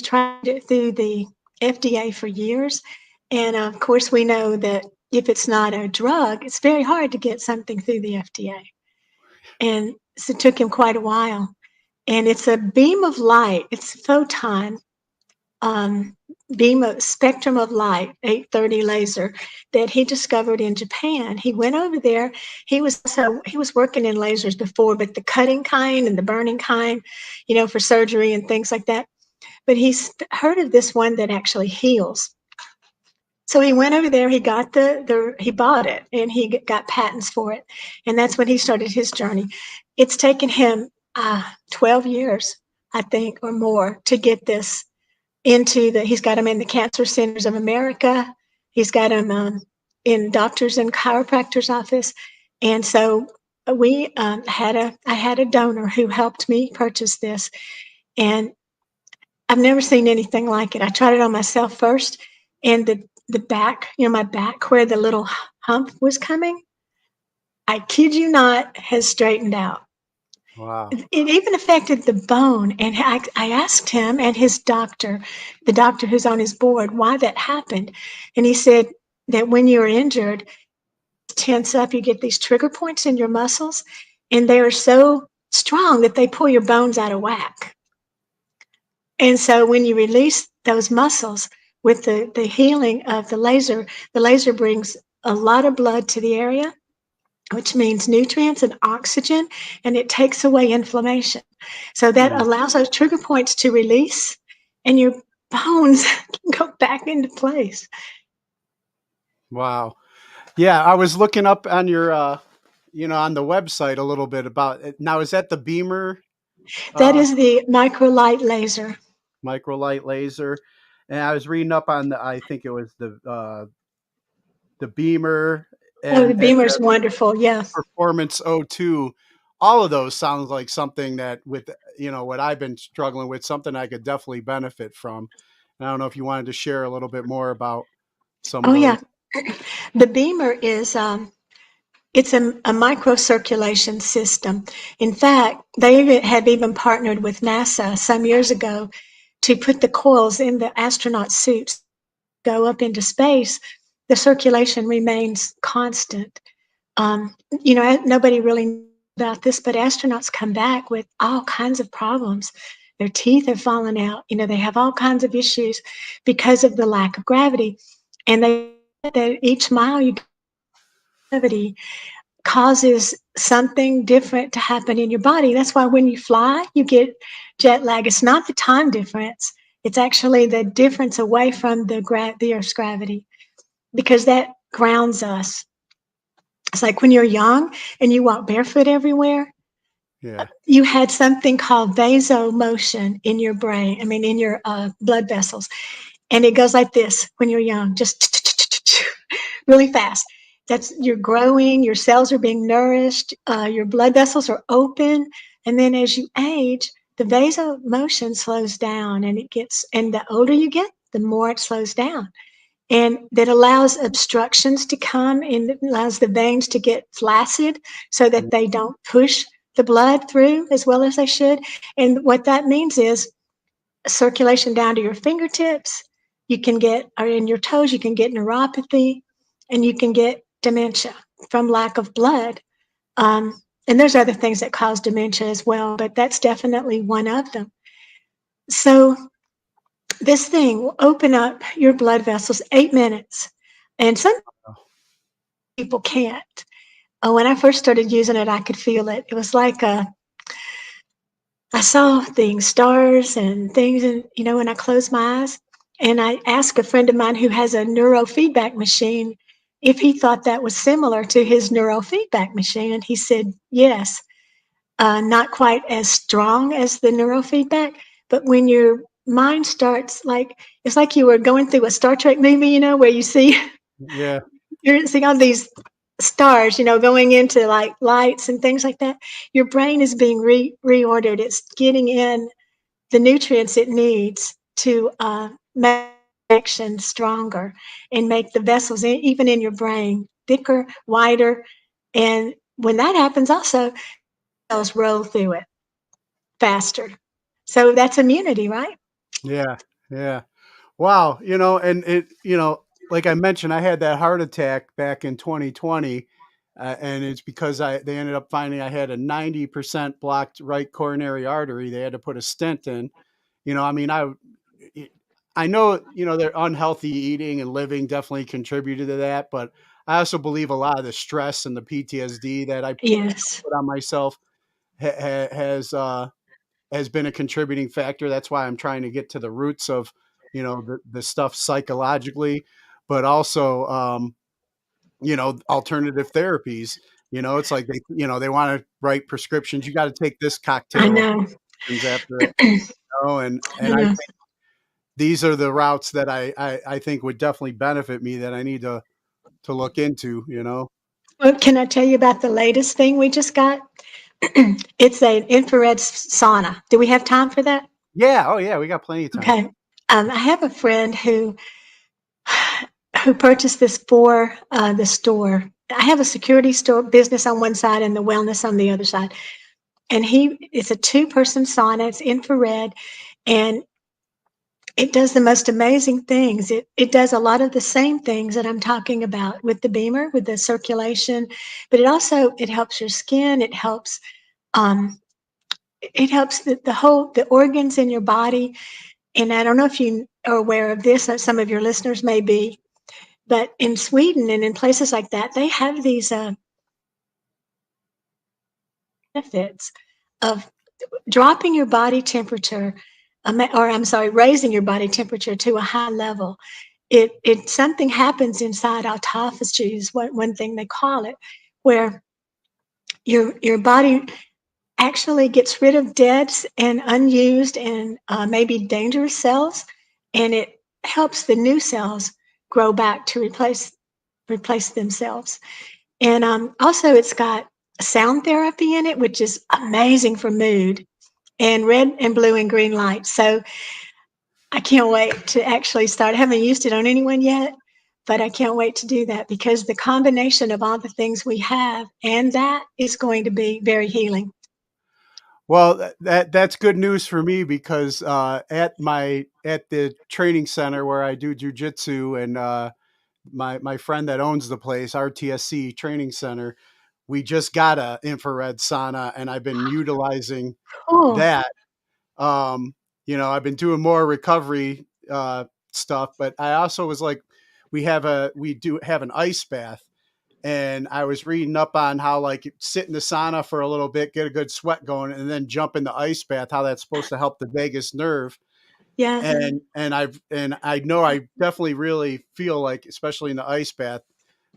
tried it through the FDA for years. And of course, we know that if it's not a drug, it's very hard to get something through the FDA. And so it took him quite a while. And it's a beam of light, it's a photon um, beam of spectrum of light, 830 laser, that he discovered in Japan. He went over there. He was working in lasers before, but the cutting kind and the burning kind, for surgery and things like that. But he's heard of this one that actually heals. So he went over there, he got he bought it, and he got patents for it. And that's when he started his journey. It's taken him 12 years, I think, or more to get this he's got them in the Cancer Centers of America. He's got them in doctors and chiropractors' office. And so I had a donor who helped me purchase this. And I've never seen anything like it. I tried it on myself first, and the back, my back where the little hump was coming, I kid you not, has straightened out. Wow. It even affected the bone. And I asked him and his doctor, the doctor who's on his board, why that happened. And he said that when you're injured, tense up, you get these trigger points in your muscles, and they are so strong that they pull your bones out of whack. And so when you release those muscles with the healing of the laser brings a lot of blood to the area, which means nutrients and oxygen, and it takes away inflammation. So that Mm. allows those trigger points to release, and your bones can go back into place. Wow. Yeah, I was looking up on your, on the website a little bit about it. Now, is that the beamer That uh, is the microlight laser. microlight laser? And I was reading up on I think it was the beamer Oh, the and beamer's the wonderful. Yeah. performance O2. All of those sounds like something that with what I've been struggling with, something I could definitely benefit from. And I don't know if you wanted to share a little bit more about some of Oh, those. yeah. The beamer is it's a microcirculation system. In fact, they have even partnered with NASA some years ago to put the coils in the astronaut suits, go up into space. The circulation remains constant. Nobody really knows about this, but astronauts come back with all kinds of problems. Their teeth have fallen out. They have all kinds of issues because of the lack of gravity. And they that each mile you gravity causes something different to happen in your body. That's why when you fly, you get jet lag. It's not the time difference. It's actually the difference away from the Earth's gravity, because that grounds us. It's like when you're young and you walk barefoot everywhere, Yeah. you had something called vasomotion in your brain, in your blood vessels. And it goes like this when you're young, just really fast. You're growing, your cells are being nourished, your blood vessels are open. And then as you age, the vasomotion slows down, and the older you get, the more it slows down. And that allows obstructions to come and it allows the veins to get flaccid so that they don't push the blood through as well as they should. And what that means is circulation down to your fingertips. You can get, or in your toes, you can get neuropathy, and you can get dementia from lack of blood. And there's other things that cause dementia as well, but that's definitely one of them. So this thing will open up your blood vessels 8 minutes, and some people can't. Oh, when I first started using it, I could feel it. It was like I saw things, stars and things, and when I closed my eyes, and I asked a friend of mine who has a neurofeedback machine if he thought that was similar to his neurofeedback machine, and he said yes. Not quite as strong as the neurofeedback, but when your mind starts, like it's like you were going through a Star Trek movie, where you see Yeah, you're seeing all these stars, going into like lights and things like that. Your brain is being reordered. It's getting in the nutrients it needs to make connection stronger and make the vessels, even in your brain, thicker, wider. And when that happens, also cells roll through it faster. So that's immunity, right? yeah, yeah. Wow, and like I mentioned, I had that heart attack back in 2020, and it's because they ended up finding I had a 90% blocked right coronary artery. They had to put a stent in. I mean, I know, their unhealthy eating and living definitely contributed to that, but I also believe a lot of the stress and the PTSD that I Yes. put on myself has been a contributing factor. That's why I'm trying to get to the roots of, the stuff psychologically, but also, alternative therapies. It's like they want to write prescriptions. You got to take this I cocktail of know. prescriptions after it, I and I know. think these are the routes that I think would definitely benefit me that I need to look into. Well, can I tell you about the latest thing we just got? It's an infrared sauna. Do we have time for that? Yeah. Oh yeah. We got plenty of time. Okay. I have a friend who purchased this for the store. I have a security store business on one side and the wellness on the other side. And it's a two-person sauna. It's infrared, and it does the most amazing things. It does a lot of the same things that I'm talking about with the beamer, with the circulation, but it helps your skin. Um, it helps the organs in your body. And I don't know if you are aware of this. Some of your listeners may be, but in Sweden and in places like that, they have these benefits of dropping your body temperature, or I'm sorry, raising your body temperature to a high level. It something happens inside autophagy, one thing they call it, where your body actually gets rid of dead and unused and maybe dangerous cells, and it helps the new cells grow back to replace themselves. And also, it's got sound therapy in it, which is amazing for mood, and red and blue and green lights. So I can't wait to actually start. I haven't used it on anyone yet, but I can't wait to do that because the combination of all the things we have and that is going to be very healing. Well, that's good news for me because at the training center where I do jujitsu and my friend that owns the place, RTSC Training Center, we just got a infrared sauna and I've been utilizing Oh, that. Um, I've been doing more recovery stuff, but I also was like, we do have an ice bath, and I was reading up on how like sit in the sauna for a little bit, get a good sweat going, and then jump in the ice bath. How that's supposed to help the vagus nerve, yeah. and I know I definitely really feel like, especially in the ice bath,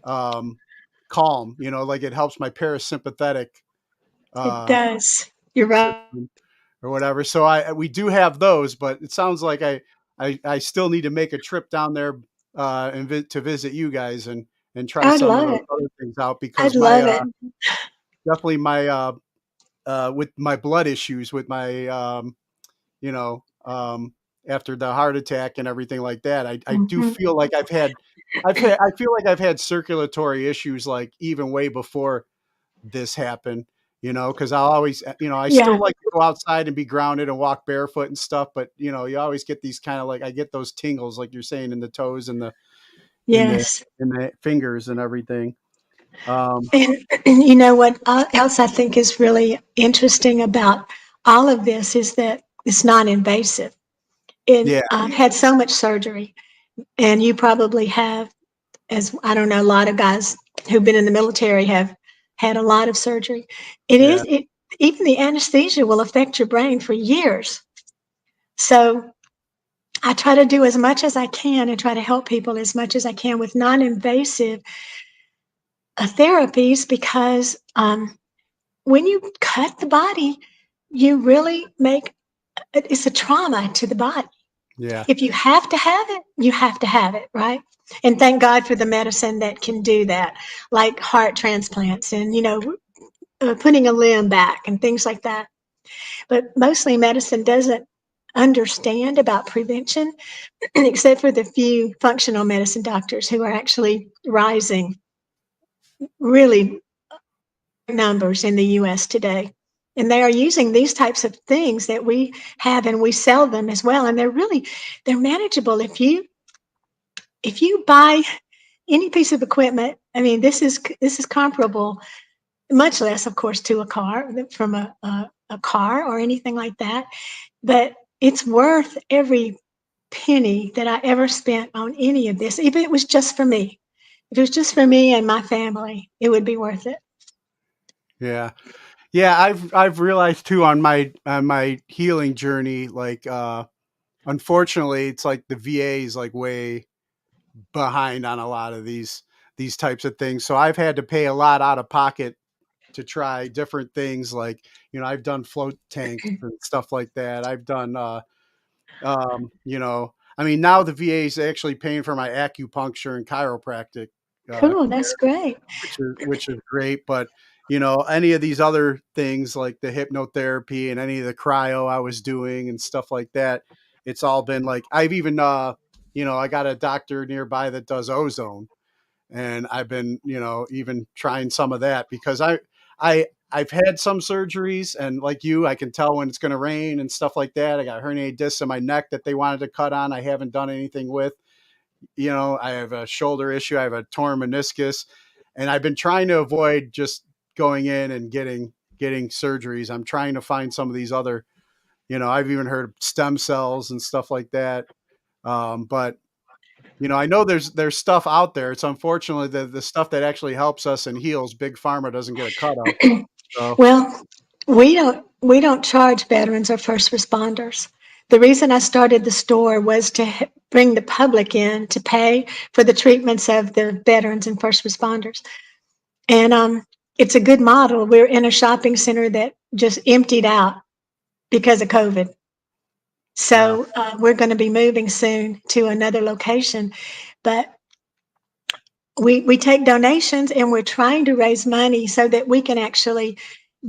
um, calm. Like it helps my parasympathetic It uh, does. You're right. system or whatever. So we do have those, but it sounds like I still need to make a trip down there to visit you guys and try I'd some of love those it. other things out I'd because my love it. definitely my with my blood issues with my you know after the heart attack and everything like that, I do Mhm. feel like I feel like I've had circulatory issues like even way before this happened, because I'll always, I still Yeah. like to go outside and be grounded and walk barefoot and stuff, but you always get these kind of like I get those tingles like you're saying in the toes and the in the Yes. in the fingers and everything. Um, And you know what else I think is really interesting about all of this is that it's non-invasive. And yeah, I've had so much surgery, and you probably have, as I don't know, a lot of guys who've been in the military have had a lot of surgery. It Yeah. is, it, even the anesthesia will affect your brain for years. So I try to do as much as I can and try to help people as much as I can with non-invasive therapies because when you cut the body, you really make it's a trauma to the body. Yeah. If you have to have it, you have to have it, right? And thank God for the medicine that can do that, like heart transplants and, putting a limb back and things like that. But mostly medicine doesn't understand about prevention, except for the few functional medicine doctors who are actually rising really numbers in the US today. And they are using these types of things that we have and we sell them as well. And they're manageable. If you buy any piece of equipment, I mean, this is comparable, much less, of course, to a car from a car or anything like that. But it's worth every penny that I ever spent on any of this. If it was just for me, if it was just for me and my family, it would be worth it. Yeah. Yeah, I've realized too on my healing journey, like unfortunately it's like the VA is like way behind on a lot of these types of things. So I've had to pay a lot out of pocket to try different things, like, I've done float tanks and stuff like that. I've done I mean, now the VA is actually paying for my acupuncture and chiropractic Cool, that's great. which is great. But any of these other things like the hypnotherapy and any of the cryo I was doing and stuff like that, it's all been like I've even I got a doctor nearby that does ozone, and I've been even trying some of that because I've had some surgeries, and like you, I can tell when it's going to rain and stuff like that. I got herniated discs in my neck that they wanted to cut on. I haven't done anything with. I have a shoulder issue. I have a torn meniscus, and I've been trying to avoid just going in and getting surgeries. I'm trying to find some of these other, I've even heard of stem cells and stuff like that. But I know there's stuff out there. It's unfortunately the stuff that actually helps us and heals. Big pharma doesn't get a cut of. So Well, we don't charge veterans or first responders. The reason I started the store was to bring the public in to pay for the treatments of the veterans and first responders. And it's a good model. We're in a shopping center that just emptied out because of COVID. wow, So we're going to be moving soon to another location. But we take donations and we're trying to raise money so that we can actually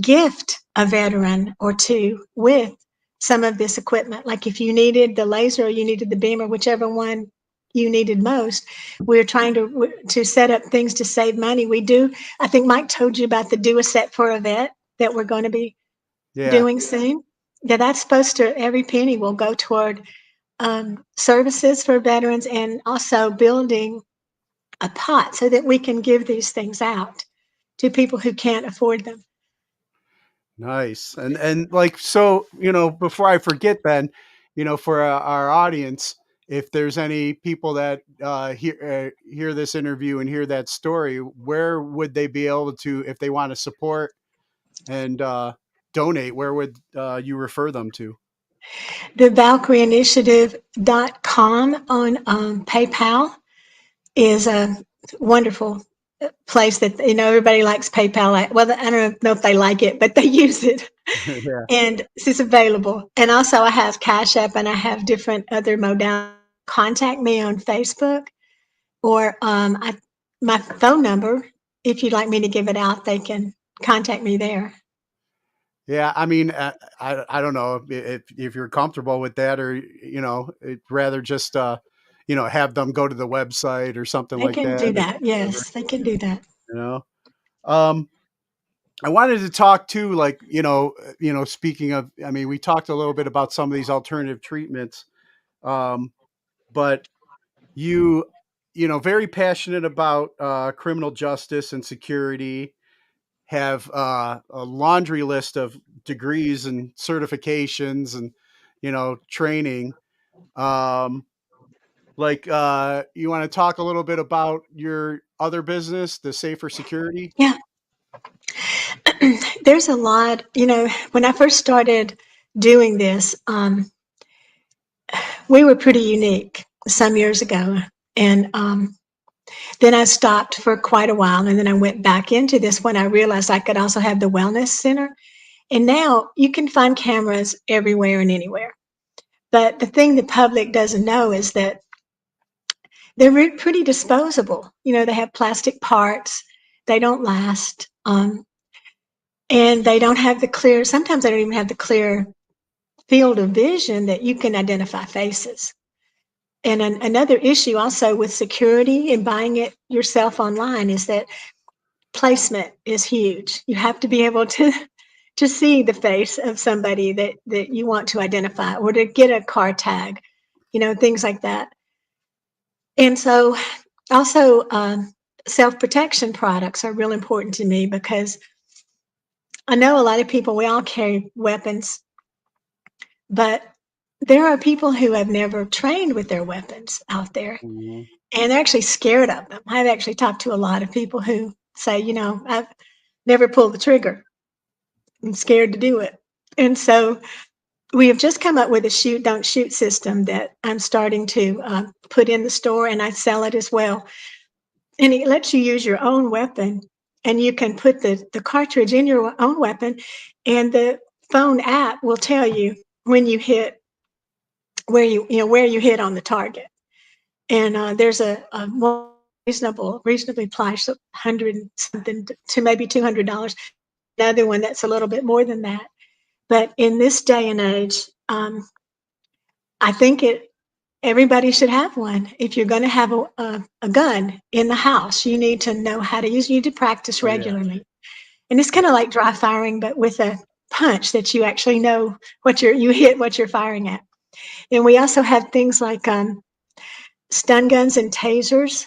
gift a veteran or two with some of this equipment. Like if you needed the laser or you needed the beamer, whichever one you needed most, we're trying to set up things to save money. We do. I think Mike told you about the Do a Set for a Vet that we're going to be yeah, doing soon. Yeah, that's supposed to, every penny will go toward services for veterans and also building a pot so that we can give these things out to people who can't afford them. nice. And like so, before I forget, then, for our audience, if there's any people that hear this interview and hear that story, where would they be able to, if they want to support and donate? Where would you refer them to? The ValkyrieInitiative.com on PayPal is a wonderful place that, everybody likes PayPal. Well, I don't know if they like it, but they use it. Yeah. And it's available. And also I have Cash App and I have different other modalities. Contact me on Facebook or my phone number. If you'd like me to give it out, they can contact me there. Yeah, I mean, I don't know if you're comfortable with that, or rather just have them go to the website or something They like can that, do or that. whatever. Yes, they can do that. You know, um, I wanted to talk too, like speaking of, I mean, we talked a little bit about some of these alternative treatments, um, but you very passionate about criminal justice and security, have a laundry list of degrees and certifications and training. um like you want to talk a little bit about your other business, the Safer Security? Yeah. There's a lot, when I first started doing this, we were pretty unique some years ago. And then I stopped for quite a while. And then I went back into this when I realized I could also have the wellness center. And now you can find cameras everywhere and anywhere. But the thing the public doesn't know is that they're pretty disposable. They have plastic parts, they don't last. And they don't have sometimes they don't even have the clear field of vision that you can identify faces. And another issue also with security and buying it yourself online is that placement is huge. You have to be able to see the face of somebody that you want to identify, or to get a car tag, things like that. And so also self-protection products are real important to me, because I know a lot of people, we all carry weapons, but there are people who have never trained with their weapons out there, Mhm. and they're actually scared of them. I've actually talked to a lot of people who say, I've never pulled the trigger. I'm scared to do it. And so we have just come up with a shoot, don't shoot system that I'm starting to put in the store, and I sell it as well. And it lets you use your own weapon, and you can put the cartridge in your own weapon, and the phone app will tell you when you hit where you hit on the target. And there's a more reasonably priced, 100 something to maybe $200. Another one that's a little bit more than that. But in this day and age, I think everybody should have one. If you're going to have a gun in the house, you need to know how to use. You need to practice Oh yeah. regularly. And it's kind of like dry firing, but with a punch that you actually know you hit what you're firing at. And we also have things like stun guns and tasers.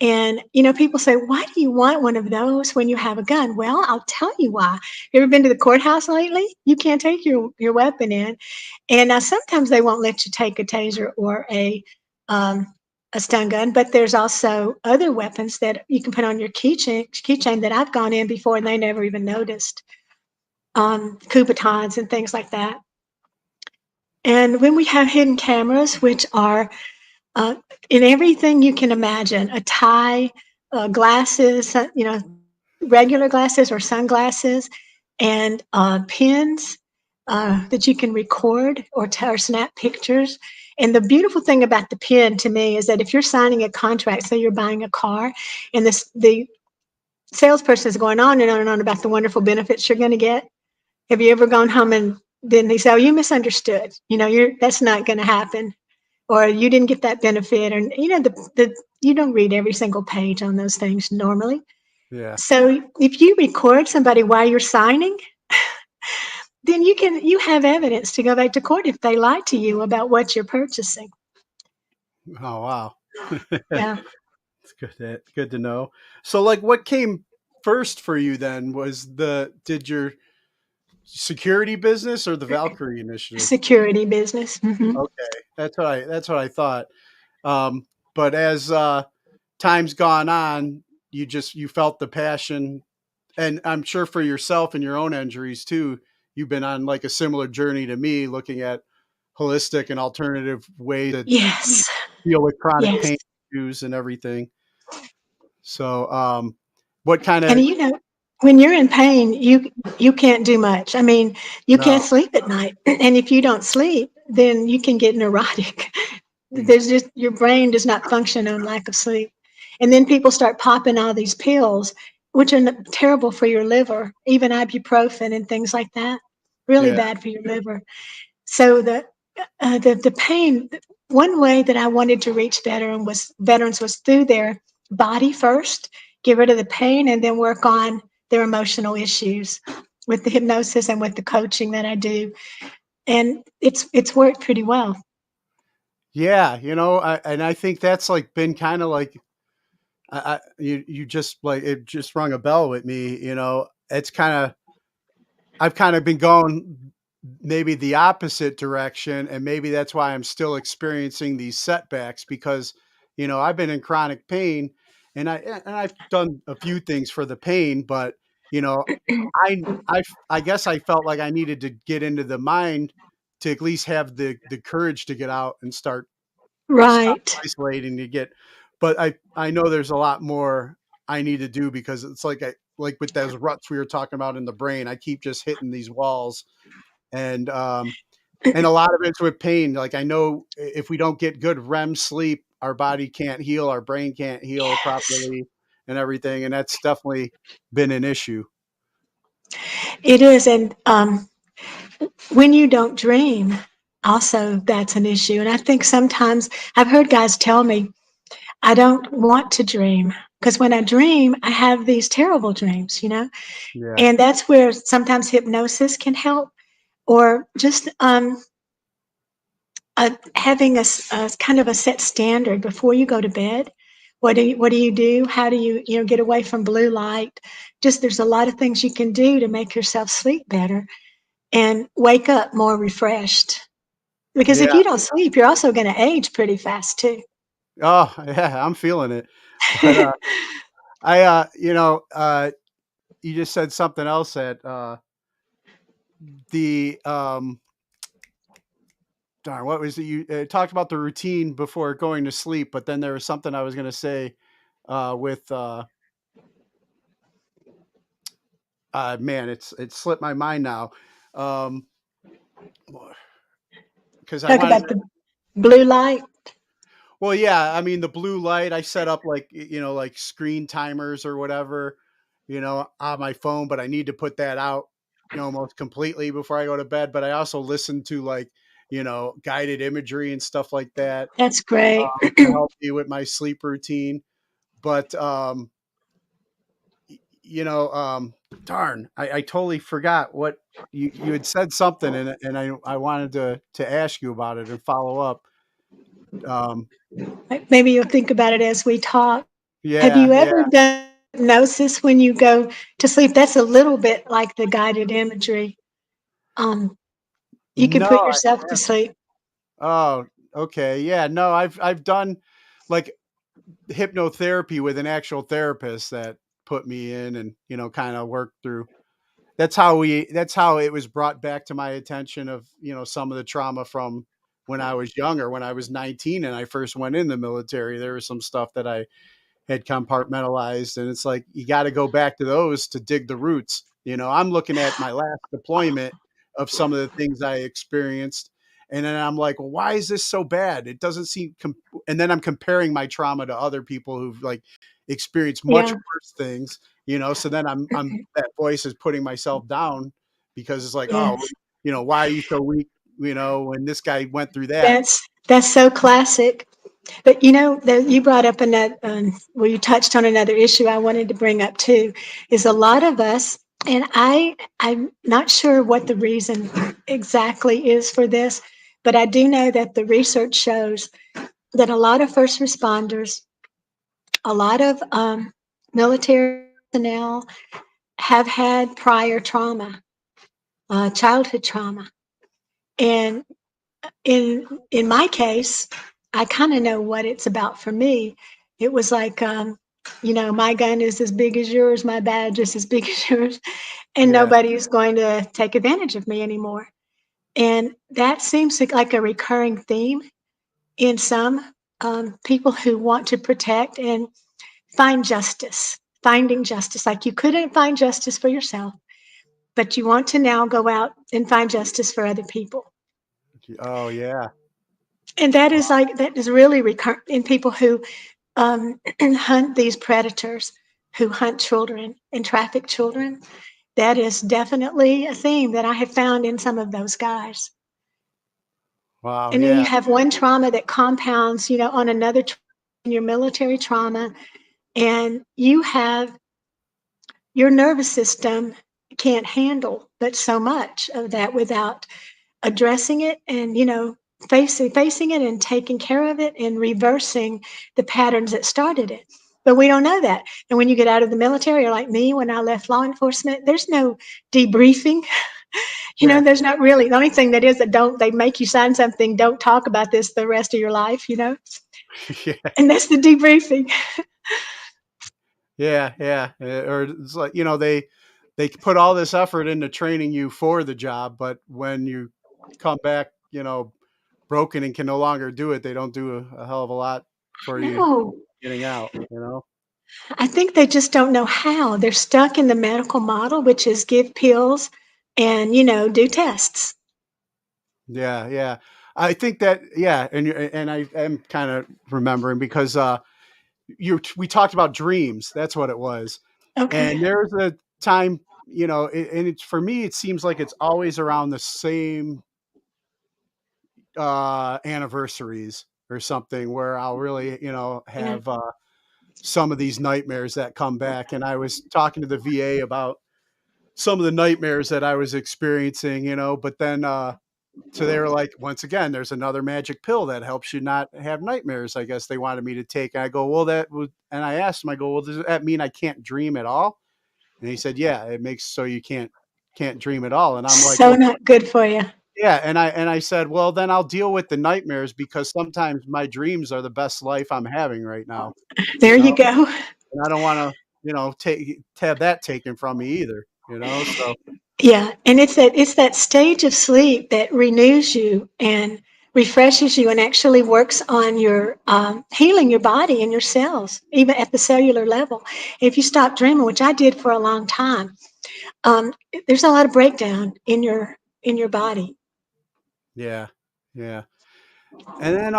And, people say, why do you want one of those when you have a gun? Well, I'll tell you why. You ever been to the courthouse lately? You can't take your weapon in. And now sometimes they won't let you take a taser or a stun gun, but there's also other weapons that you can put on your keychain that I've gone in before and they never even noticed. Coubatons and things like that. And when we have hidden cameras, which are uh, in everything you can imagine, a tie, glasses, regular glasses or sunglasses, and pins that you can record or snap pictures. And the beautiful thing about the pin to me is that if you're signing a contract, say you're buying a car, and the salesperson is going on and on and on about the wonderful benefits you're going to get. Have you ever gone home and then they say, "Oh, you misunderstood. That's not going to happen," or "You didn't get that benefit," or you don't read every single page on those things normally. Yeah. So if you record somebody while you're signing, then you have evidence to go back to court if they lied to you about what you're purchasing. Oh wow. Yeah. It's good to know. So like what came first for you then? Did your security business or the Valkyrie Initiative? Security business. Hmm. Okay. That's what I thought. Um, but as time's gone on, you felt the passion, and I'm sure for yourself and your own injuries too, you've been on like a similar journey to me, looking at holistic and alternative ways to Yes. deal with chronic Yes. pain issues and everything. So, what kind And of when you're in pain, you can't do much. I mean, you no? can't sleep at night. And if you don't sleep, then you can get neurotic. Mm, There's just your brain does not function on lack of sleep. And then people start popping all these pills, which are terrible for your liver, even ibuprofen and things like that. Really yeah, bad for your liver. So the pain. One way that I wanted to reach veterans was through their body first, get rid of the pain, and then work on their emotional issues with the hypnosis and with the coaching that I do. And it's worked pretty well. yeah. And I think that's like been kind of like you just like it just rung a bell with me. It's kind of I've kind of been going maybe the opposite direction, and maybe that's why I'm still experiencing these setbacks because I've been in chronic pain, and I've done a few things for the pain, but you know, I guess I felt like I needed to get into the mind to at least have the courage to get out and stop Right. isolating to get. But I know there's a lot more I need to do because it's like like with those ruts we were talking about in the brain, I keep just hitting these walls, and and a lot of it's with pain. Like I know if we don't get good REM sleep, our body can't heal, our brain can't heal Yes, properly, and everything, and that's definitely been an issue. it is. And when you don't dream, also that's an issue. And I think sometimes I've heard guys tell me, I don't want to dream because when I dream, I have these terrible dreams, you know? Yeah, And that's where sometimes hypnosis can help, or just having a kind of a set standard before you go to bed. What do you do? How do you get away from blue light? Just there's a lot of things you can do to make yourself sleep better and wake up more refreshed. Because if yeah. you don't sleep, you're also going to age pretty fast too. Oh, yeah, I'm feeling it. But I you just said something else that the darn, what was it? You talked about the routine before going to sleep, but then there was something I was going to say with man, it slipped my mind now. Um, because I Talk wanted about the blue light. Well, yeah, I mean, the blue light, I set up like, like screen timers or whatever, on my phone, but I need to put that out, almost completely before I go to bed. But I also listen to like, guided imagery and stuff like that That's great. to help me with my sleep routine. But, darn, I totally forgot what you had said something and I wanted to ask you about it and follow up. Um, Maybe you'll think about it as we talk. Have yeah, you yeah. ever done hypnosis when you go to sleep? That's a little bit like the guided imagery. Um, you can No, put yourself to sleep. Oh, okay. Yeah, no, I've done like hypnotherapy with an actual therapist that put me in and, kind of worked through. That's how it was brought back to my attention of, some of the trauma from when I was younger, when I was 19 and I first went in the military. There was some stuff that I had compartmentalized and it's like you got to go back to those to dig the roots. I'm looking at my last deployment of some of the things I experienced and then I'm like, well, why is this so bad? It doesn't seem and then I'm comparing my trauma to other people who've like experienced much Yeah. worse things, so then I'm that voice is putting myself down because it's like, oh, Yes. why are you so weak, when this guy went through that. That's so classic. But you brought up another, well, you touched on another issue I wanted to bring up too, is a lot of us, and I'm not sure what the reason exactly is for this, but I do know that the research shows that a lot of first responders, a lot of military personnel have had prior trauma, childhood trauma. And in my case, I kind of know what it's about for me. It was like, my gun is as big as yours, my badge is as big as yours, and Yeah. nobody is going to take advantage of me anymore. And that seems like a recurring theme in some people who want to protect and find justice, finding justice. Like you couldn't find justice for yourself, but you want to now go out and find justice for other people. Oh, yeah. And that is really recurrent in people who hunt these predators, who hunt children and traffic children. That is definitely a theme that I have found in some of those guys. Wow. And then you Yeah. have one trauma that compounds, on another your military trauma, and you have your nervous system can't handle but so much of that without addressing it and facing it and taking care of it and reversing the patterns that started it. But we don't know that. And when you get out of the military, or like me when I left law enforcement, there's no debriefing. Yeah. There's not really. The only thing that is that don't they make you sign something, don't talk about this the rest of your life. Yeah. And that's the debriefing. Yeah, yeah, or it's like, they put all this effort into training you for the job, but when you come back, broken and can no longer do it, they don't do a hell of a lot for you No, getting out, you know? I think they just don't know how. They're stuck in the medical model, which is give pills and, do tests. Yeah, yeah. I think that, yeah, and I am kind of remembering because we talked about dreams. That's what it was. Okay. And there's a time, and it's for me, it seems like it's always around the same anniversaries or something where I'll really, Yeah. have some of these nightmares that come back. And I was talking to the VA about some of the nightmares that I was experiencing, but then so they were like, once again, there's another magic pill that helps you not have nightmares. I guess they wanted me to take. And I go, well, that would, and I asked him, I go, well, does that mean I can't dream at all? And he said, yeah, it makes so you can't dream at all. And I'm like, So well, not good for you. yeah. And I said, well, then I'll deal with the nightmares because sometimes my dreams are the best life I'm having right now, There you go. and I don't want to, take to have that taken from me either. So Yeah, and it's that stage of sleep that renews you and refreshes you and actually works on your healing your body and your cells, even at the cellular level. If you stop dreaming, which I did for a long time, um, there's a lot of breakdown in your body. yeah, yeah. And then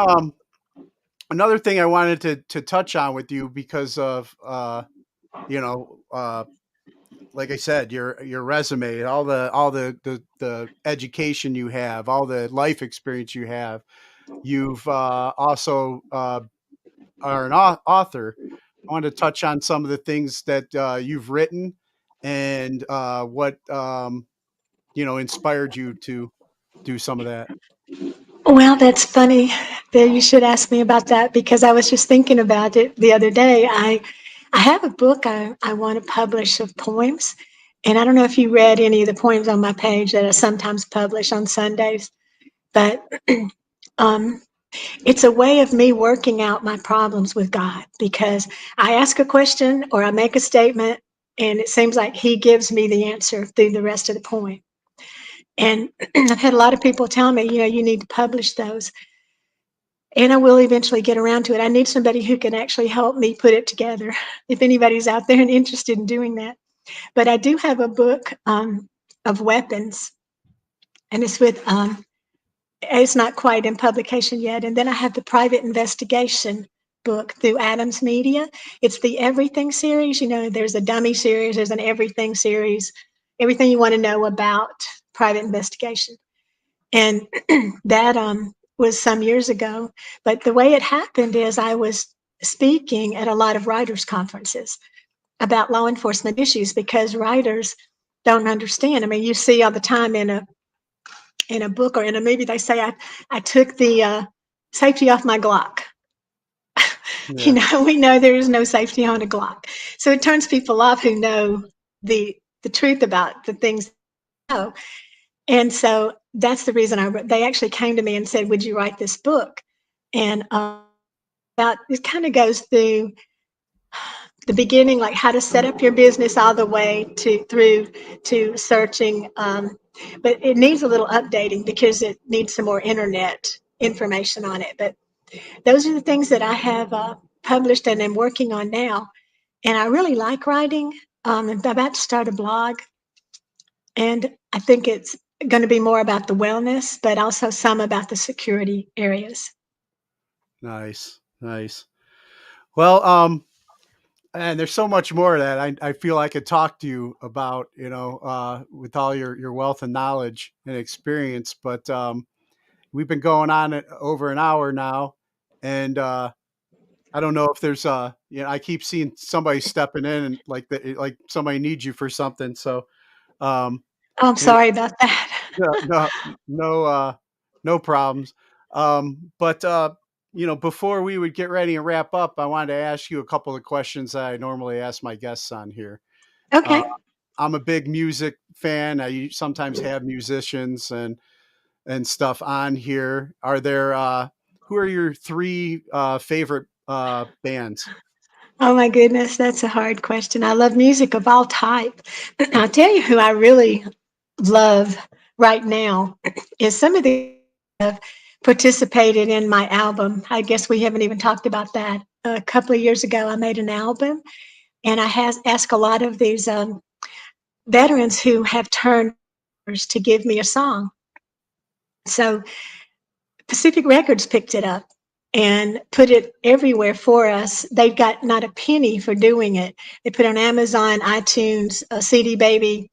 another thing I wanted to touch on with you because of you know uh, like I said, your resume, all the education you have, all the life experience you have. You've also are an author. I wanted to touch on some of the things that you've written and what inspired you to do some of that. Well, that's funny that you should ask me about that because I was just thinking about it the other day. I have a book I want to publish of poems. And I don't know if you read any of the poems on my page that I sometimes publish on Sundays, but um, it's a way of me working out my problems with God because I ask a question or I make a statement, and it seems like He gives me the answer through the rest of the poem. And I've had a lot of people tell me, you need to publish those. And I will eventually get around to it. I need somebody who can actually help me put it together if anybody's out there and interested in doing that. But I do have a book of weapons, and it's not quite in publication yet. And then I have the private investigation book through Adams Media. It's the Everything series. There's a dummy series, there's an Everything series, everything you want to know about private investigation. And that was some years ago. But the way it happened is I was speaking at a lot of writers' conferences about law enforcement issues because writers don't understand. I mean, you see all the time in a book or in a movie, they say, I took the safety off my Glock. Yeah. We know there is no safety on a Glock. So it turns people off who know the truth about the things they know. And so that's the reason they actually came to me and said, would you write this book? And about it kind of goes through the beginning, like how to set up your business all the way through to searching. But it needs a little updating because it needs some more internet information on it. But those are the things that I have published and am working on now. And I really like writing. I'm about to start a blog, and I think it's going to be more about the wellness, but also some about the security areas. Nice, nice. Well, and there's so much more that I feel I could talk to you about, with all your wealth and knowledge and experience. But we've been going on it over an hour now, and I don't know if there's I keep seeing somebody stepping in and like somebody needs you for something. So um, Oh, I'm you know, sorry about that. no, no, no, no problems. But before we would get ready and wrap up, I wanted to ask you a couple of questions that I normally ask my guests on here. Uh, Okay. I'm a big music fan. I sometimes have musicians and stuff on here. Are there who are your three favorite bands? Oh my goodness, that's a hard question. I love music of all type. I'll tell you who I really love right now is some of the have participated in my album. I guess we haven't even talked about that. A couple of years ago, I made an album, and I has asked a lot of these veterans who have turned to give me a song. So Pacific Records picked it up and put it everywhere for us. They got not a penny for doing it. They put it on Amazon, iTunes, CD Baby,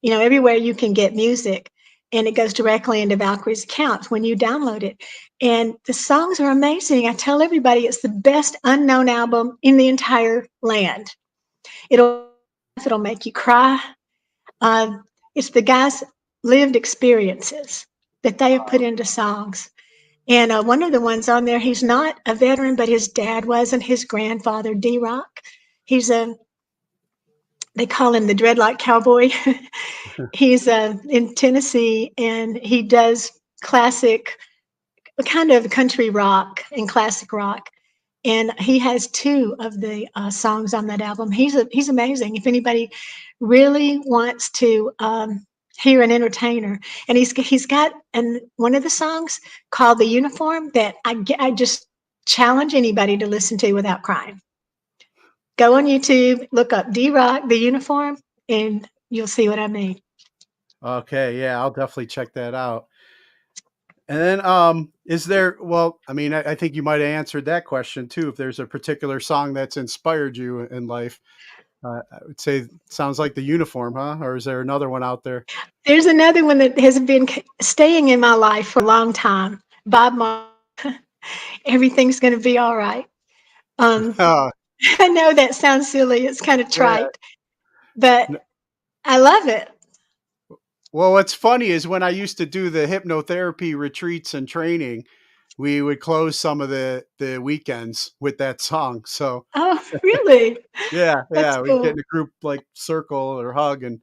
everywhere you can get music. And it goes directly into Valkyrie's account when you download it. And the songs are amazing. I tell everybody it's the best unknown album in the entire land. It'll make you cry. Uh, it's the guys' lived experiences that they have put into songs. And one of the ones on there, he's not a veteran, but his dad was, and his grandfather, D-Rock. He's they call him the Dreadlock Cowboy. He's in Tennessee, and he does classic, kind of country rock and classic rock. And he has two of the songs on that album. He's amazing. If anybody really wants to hear an entertainer, and he's got one of the songs called "The Uniform" that I just challenge anybody to listen to without crying. Go on YouTube, look up D Rock, "The Uniform," and you'll see what I mean. Okay, yeah, I'll definitely check that out. And then, is there? Well, I mean, I think you might have answered that question too. If there's a particular song that's inspired you in life, I would say sounds like the uniform, huh? Or is there another one out there? There's another one that has been staying in my life for a long time. Bob Marley. Everything's going to be all right. Um, Uh, I know that sounds silly. It's kind of yeah. trite, but I love it. Well, what's funny is when I used to do the hypnotherapy retreats and training, we would close some of the weekends with that song. So Oh, really? yeah, That's yeah, we'd get cool. in a group like circle or hug and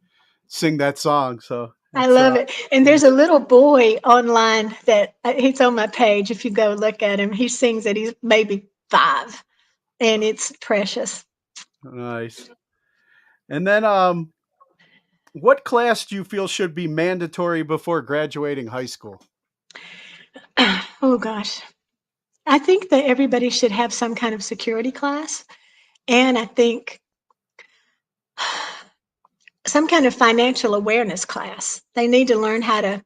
sing that song. So I it's love it. And there's a little boy online that he's on my page. If you go look at him, he sings it. He's maybe 5, and it's precious. nice. And then, what class do you feel should be mandatory before graduating high school? Oh gosh. I think that everybody should have some kind of security class. And I think some kind of financial awareness class. They need to learn how to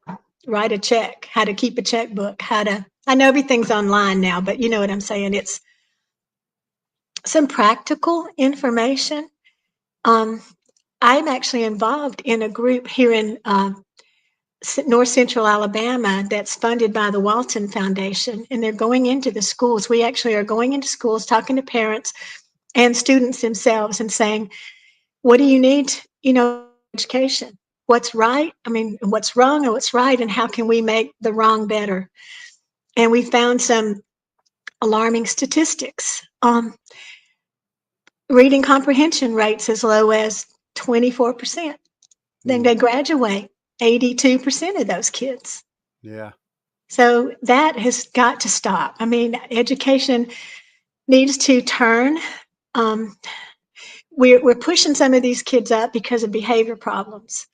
write a check, how to keep a checkbook, I know everything's online now, but you know what I'm saying. It's some practical information. Um, I'm actually involved in a group here in North Central Alabama that's funded by the Walton Foundation, and they're going into the schools. We actually are going into schools, talking to parents and students themselves and saying, what do you need, education? What's right? I mean, what's wrong and what's right, and how can we make the wrong better? And we found some alarming statistics. Reading comprehension rates as low as 24%. Then Mm, they graduate, 82% of those kids. yeah. So that has got to stop. I mean, education needs to turn. Um, we're pushing some of these kids up because of behavior problems,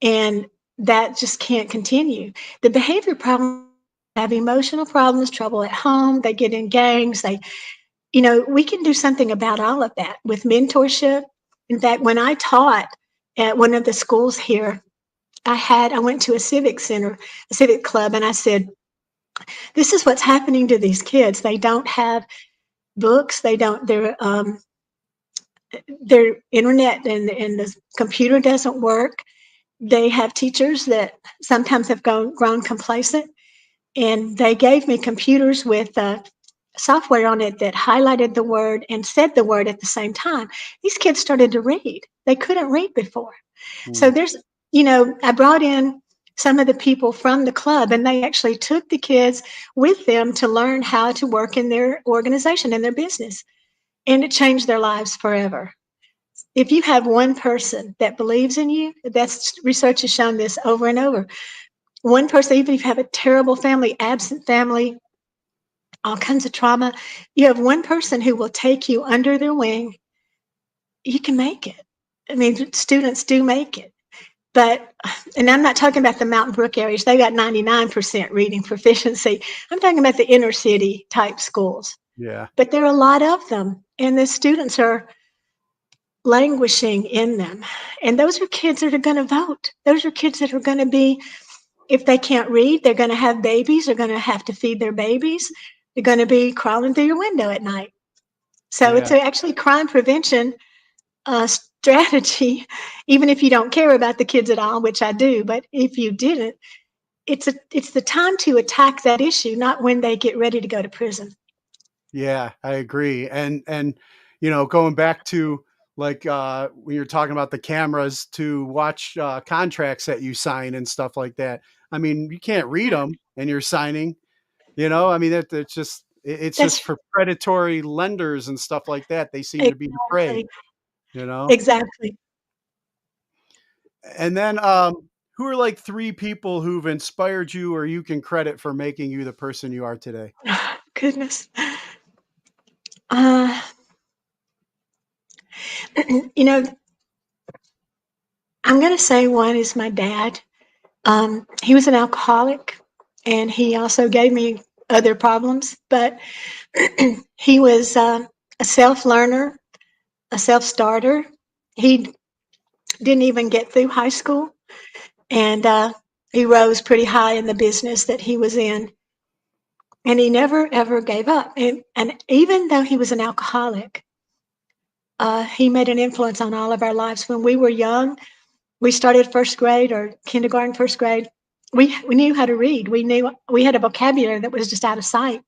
and that just can't continue. The behavior problems have emotional problems, trouble at home. They get in gangs. We can do something about all of that with mentorship. In fact, when I taught at one of the schools here, I went to a civic center, a civic club, and I said, this is what's happening to these kids. They don't have books. They don't, their internet and the computer doesn't work. They have teachers that sometimes have grown complacent, and they gave me computers with software on it that highlighted the word and said the word at the same time. These kids started to read. They couldn't read before. So Mm, I brought in some of the people from the club, and they actually took the kids with them to learn how to work in their organization, in their business, and it changed their lives forever. If you have one person that believes in you, that's research has shown this over and over. One person, even if you have a terrible family, absent family, all kinds of trauma. You have one person who will take you under their wing. You can make it. I mean, students do make it. But, and I'm not talking about the Mountain Brook areas. They got 99% reading proficiency. I'm talking about the inner city type schools. Yeah. But there are a lot of them, and the students are languishing in them. And those are kids that are going to vote. Those are kids that are going to be, if they can't read, they're going to have babies. They're going to have to feed their babies. They're going to be crawling through your window at night. So it's Yeah. actually crime prevention strategy, even if you don't care about the kids at all, which I do. But if you didn't, it's the time to attack that issue, not when they get ready to go to prison. Yeah, I agree. And going back to like when you're talking about the cameras to watch contracts that you sign and stuff like that. I mean, you can't read them and you're signing, I mean, it's just it's That's just for predatory lenders and stuff like that. They seem to be the prey, exactly, you know. exactly. And then who are like three people who've inspired you or you can credit for making you the person you are today? Goodness. Uh, you know, I'm going to say one is my dad. He was an alcoholic, and he also gave me other problems, but he was a self-learner, a self-starter. He didn't even get through high school, and he rose pretty high in the business that he was in, and he never ever gave up. And even though he was an alcoholic, he made an influence on all of our lives. When we were young, we started first grade or kindergarten, first grade. We knew how to read. We had a vocabulary that was just out of sight,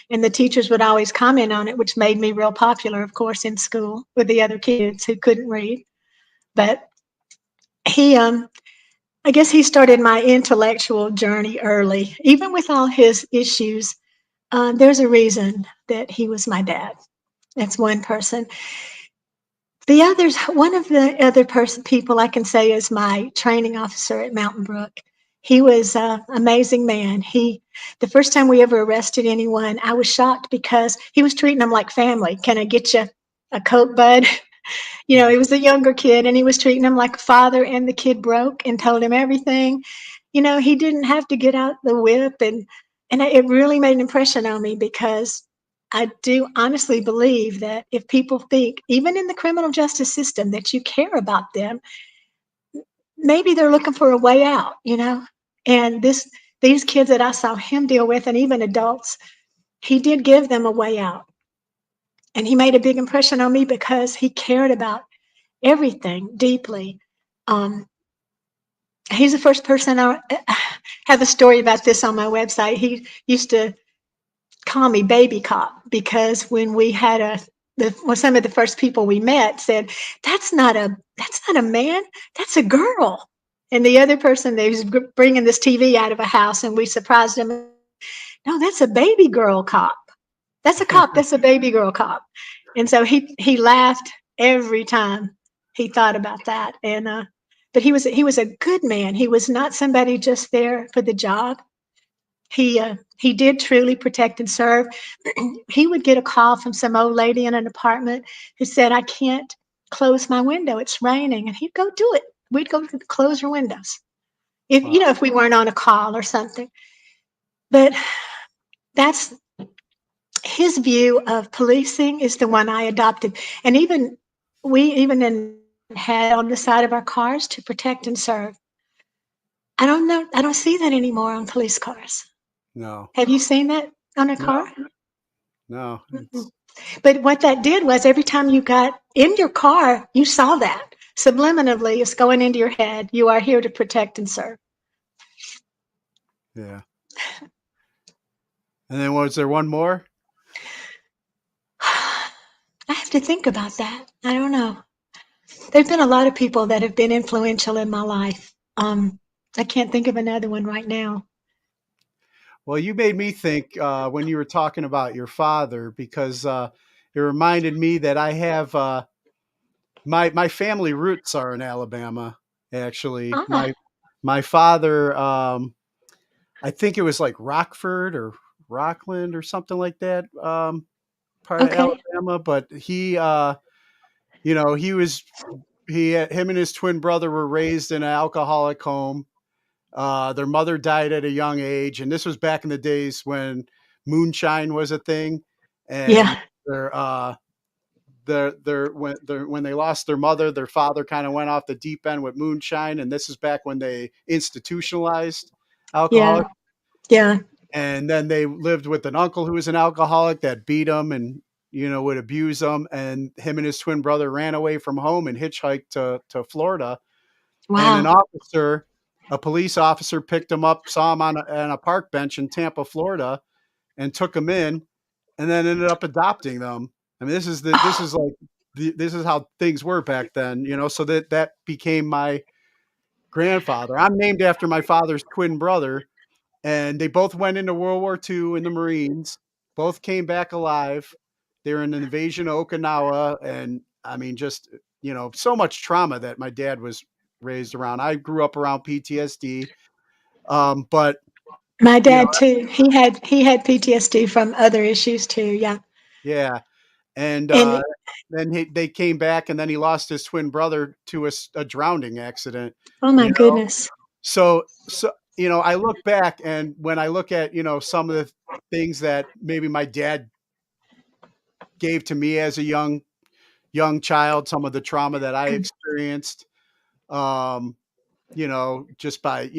and the teachers would always comment on it, which made me real popular, of course, in school with the other kids who couldn't read. But he, I guess, he started my intellectual journey early, even with all his issues. There's a reason that he was my dad. That's one person. The others, one of the other people I can say is my training officer at Mountain Brook. He was an amazing man. The first time we ever arrested anyone, I was shocked because he was treating them like family. Can I get you a Coke, bud? He was a younger kid and he was treating him like a father, and the kid broke and told him everything. He didn't have to get out the whip, and it really made an impression on me because I do honestly believe that if people think, even in the criminal justice system, that you care about them, maybe they're looking for a way out. And these kids that I saw him deal with, and even adults, he did give them a way out. And he made a big impression on me because he cared about everything deeply. Um, he's the first person I have a story about this on my website. He used to call me baby cop because when we had some of the first people we met said, that's not a man, that's a girl. And the other person, they was bringing this TV out of a house, and we surprised him. No, that's a baby girl cop. That's a cop. That's a baby girl cop. And so he laughed every time he thought about that. And but he was a good man. He was not somebody just there for the job. He did truly protect and serve. He would get a call from some old lady in an apartment who said, "I can't close my window. It's raining," and he'd go do it. We'd go close your windows if Wow. if we weren't on a call or something. But that's his view of policing is the one I adopted, and we even had on the side of our cars to protect and serve. I don't know. I don't see that anymore on police cars. No. Have you seen that on a No. car? No. Mm-mm. But what that did was every time you got in your car, you saw that. Subliminally, it's going into your head. You are here to protect and serve. Yeah. And then was there one more? I have to think about that. I don't know. There've been a lot of people that have been influential in my life. I can't think of another one right now. Well, you made me think when you were talking about your father because it reminded me that I have my family roots are in Alabama. Actually, Ah, my father, I think it was like Rockford or Rockland or something like that, part of Okay. Alabama. But you know, him and his twin brother were raised in an alcoholic home. Their mother died at a young age, and this was back in the days when moonshine was a thing. And Yeah. their when they lost their mother, their father kind of went off the deep end with moonshine, and this is back when they institutionalized Yeah. alcoholic. Yeah. And then they lived with an uncle who was an alcoholic that beat them and would abuse them. And him and his twin brother ran away from home and hitchhiked to Florida. And Wow. a police officer picked him up, saw him on a park bench in Tampa, Florida, and took him in, and then ended up adopting them. I mean, this is how things were back then, so that became my grandfather. I'm named after my father's twin brother, and they both went into World War II in the Marines. Both came back alive. They were in an invasion of Okinawa, and I mean, just so much trauma that my dad was raised around. I grew up around PTSD, but My you know, dad too. He had PTSD from other issues too. Yeah. yeah. And And then they came back, and then he lost his twin brother to a drowning accident. oh You my know, goodness. so I look back, and when I look at some of the things that maybe my dad gave to me as a young child, some of the trauma that I experienced, um, just by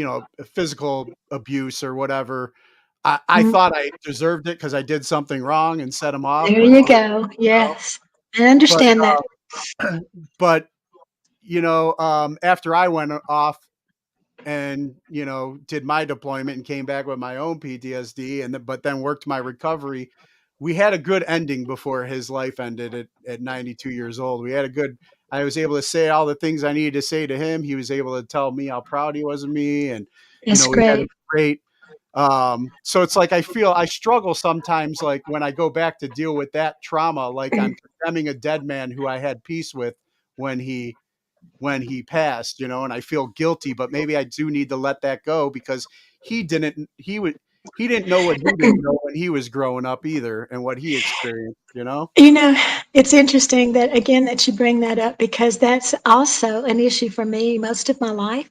physical abuse or whatever. I Mm, thought I deserved it because I did something wrong and set him off, there but you go. Yes. I understand that. but after I went off and did my deployment and came back with my own PTSD, but then worked my recovery. We had a good ending before his life ended at 92 years old. I was able to say all the things I needed to say to him. He was able to tell me how proud he was of me, and That's we had a great. great. So it's like I struggle sometimes, like when I go back to deal with that trauma, like I'm condemning a dead man who I had peace with when he passed, and I feel guilty, but maybe I do need to let that go because he didn't know what he didn't know when he was growing up either and what he experienced. You know, it's interesting that again that you bring that up because that's also an issue for me most of my life.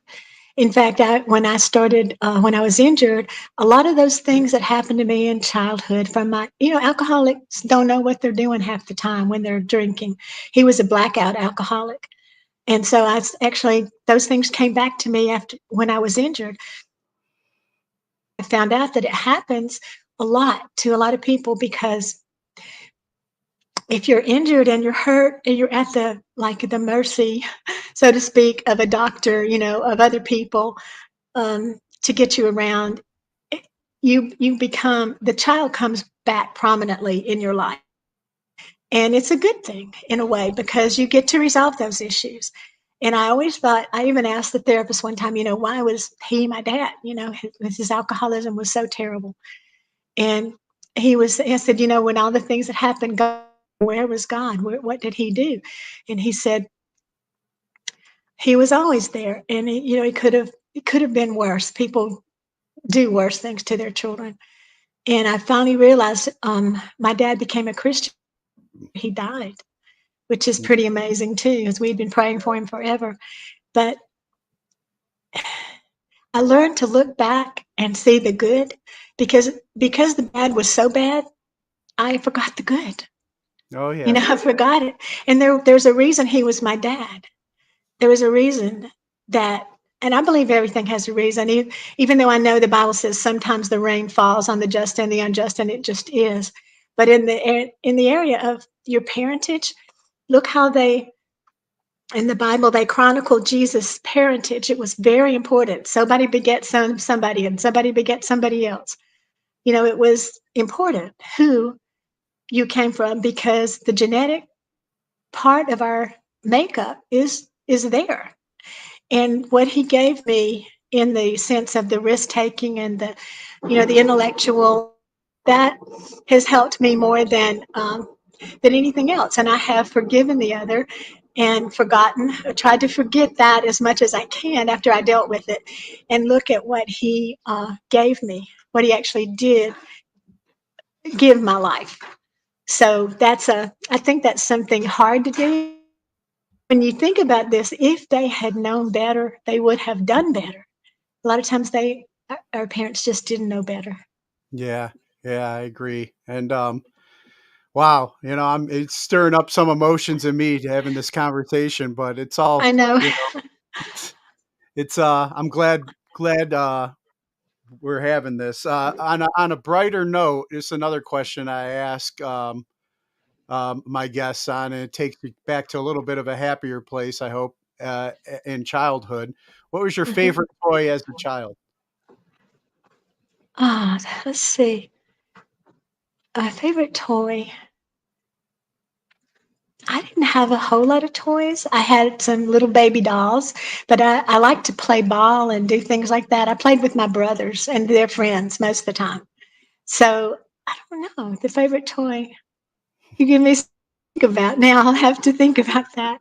In fact, when I started, when I was injured, a lot of those things that happened to me in childhood from alcoholics don't know what they're doing half the time when they're drinking. He was a blackout alcoholic. And so actually, those things came back to me after when I was injured. I found out that it happens a lot to a lot of people because if you're injured and you're hurt and you're at the mercy, so to speak, of a doctor, of other people, to get you around, you become the child comes back prominently in your life. And it's a good thing in a way because you get to resolve those issues. And I always thought, I even asked the therapist one time, why was he my dad? His alcoholism was so terrible. And I said, when all the things that happened, God, where was God? What did he do? And he said, he was always there. And it could have been worse. People do worse things to their children. And I finally realized my dad became a Christian. He died, which is pretty amazing too, as we'd been praying for him forever. But I learned to look back and see the good because the bad was so bad, I forgot the good. Oh yeah. I forgot it. And there's a reason he was my dad. There was a reason that, and I believe everything has a reason, even though I know the Bible says sometimes the rain falls on the just and the unjust, and it just is. But in the area of your parentage, look how in the Bible they chronicle Jesus' parentage. It was very important. Somebody beget somebody, and somebody beget somebody else. It was important who you came from because the genetic part of our makeup is there. And what he gave me in the sense of the risk taking and the intellectual, that has helped me more than anything else. And I have forgiven the other and forgotten, I tried to forget that as much as I can after I dealt with it and look at what he gave me, what he actually did give my life. So I think that's something hard to do. When you think about this, if they had known better, they would have done better. A lot of times our parents just didn't know better. Yeah, yeah, I agree. And wow, it's stirring up some emotions in me having this conversation, but it's all, I know. it's, I'm glad we're having this. On a brighter note, it's another question I ask my guests on, and it takes me back to a little bit of a happier place, I hope, in childhood. What was your Mhm. favorite toy as a child? Let's see. My favorite toy. I didn't have a whole lot of toys. I had some little baby dolls, but I like to play ball and do things like that. I played with my brothers and their friends most of the time. So I don't know. The favorite toy. You give me something to think about. Now I'll have to think about that.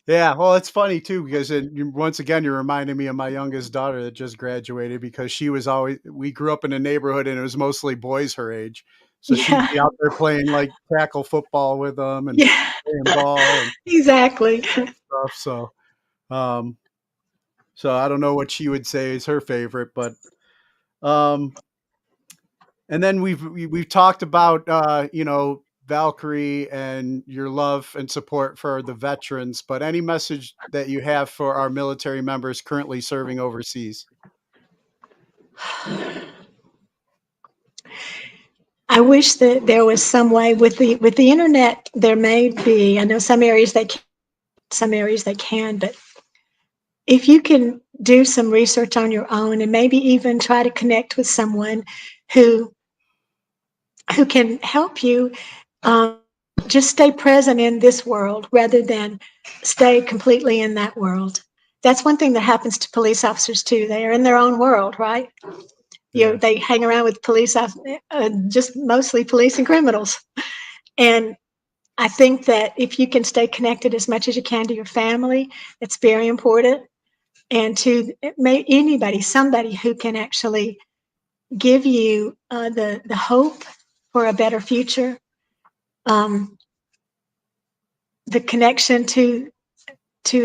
Yeah, well, it's funny too because once again you're reminding me of my youngest daughter that just graduated because she was always we grew up in a neighborhood and it was mostly boys her age, so she'd Yeah. be out there playing like tackle football with them and Yeah. playing ball and Exactly. stuff. Um, so I don't know what she would say is her favorite, but um, and then we've talked about Valkyrie and your love and support for the veterans, but any message that you have for our military members currently serving overseas? I wish that there was some way with the internet. There may be. I know some areas they can, some areas they can, but if you can do some research on your own and maybe even try to connect with someone who who can help you, um, just stay present in this world rather than stay completely in that world. That's one thing that happens to police officers too. They are in their own world, right? Yeah, They hang around with just mostly police and criminals. And I think that if you can stay connected as much as you can to your family, it's very important. And to anybody, somebody who can actually give you the hope for a better future, um, the connection to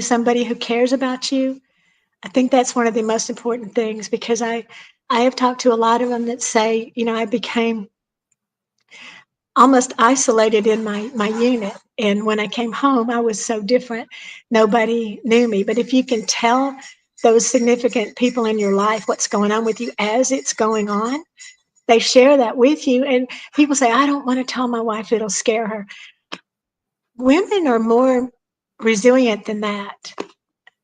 somebody who cares about you. I think that's one of the most important things because I have talked to a lot of them that say, I became almost isolated in my unit. And when I came home, I was so different. Nobody knew me. But if you can tell those significant people in your life what's going on with you as it's going on, they share that with you. And people say, I don't want to tell my wife, it'll scare her. Women are more resilient than that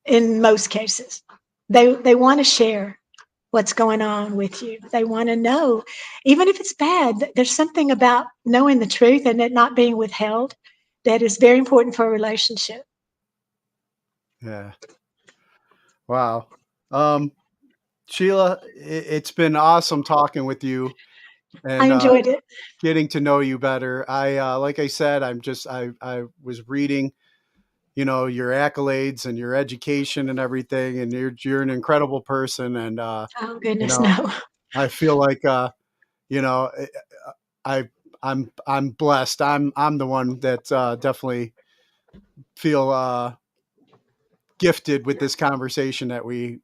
in most cases. They want to share what's going on with you. They want to know, even if it's bad, there's something about knowing the truth and it not being withheld that is very important for a relationship. yeah. Wow. Um, Sheila, it's been awesome talking with you I and enjoyed it. getting to know you better. Like I said, I was reading, your accolades and your education and everything, and you're an incredible person, and Oh, you goodness, know, no. I feel like you know, I I'm blessed. I'm the one that definitely feel gifted with this conversation that we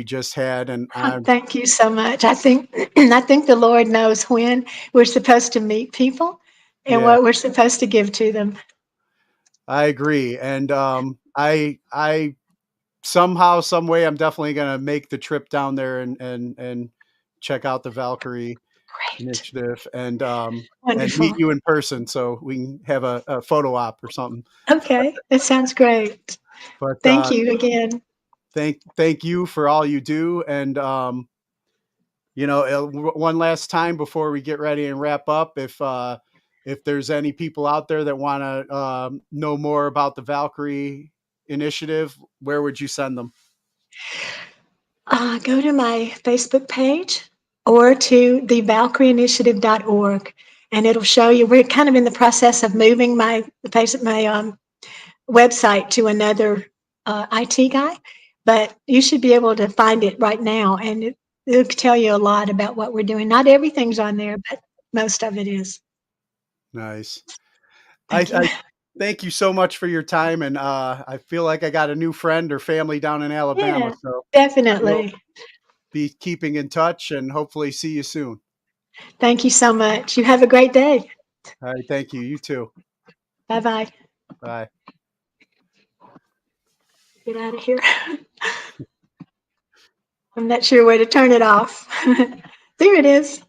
just had, and Oh, thank you so much. I think I think the Lord knows when we're supposed to meet people and yeah, what we're supposed to give to them. I agree, and I somehow, some way, I'm definitely gonna make the trip down there and check out the Valkyrie Great. Initiative and meet Wonderful. you in person so we can have a photo op or something. Okay. That sounds great. But Thank you again. thank you for all you do, and one last time before we get ready and wrap up, if there's any people out there that want to know more about the Valkyrie Initiative, where would you send them? Go to my Facebook page or to the ValkyrieInitiative.org, and it'll show you. We're kind of in the process of moving my website to another IT guy, but you should be able to find it right now, and it'll tell you a lot about what we're doing. Not everything's on there, but Most of it is. Nice. Thank you. I thank you so much for your time, and I feel like I got a new friend or family down in Alabama, Yeah, so we'll definitely. be keeping in touch and hopefully see you soon. Thank you so much. You have a great day. All right, thank you. You too. Bye-bye. Bye. Get out of here. I'm not sure where to turn it off. There it is.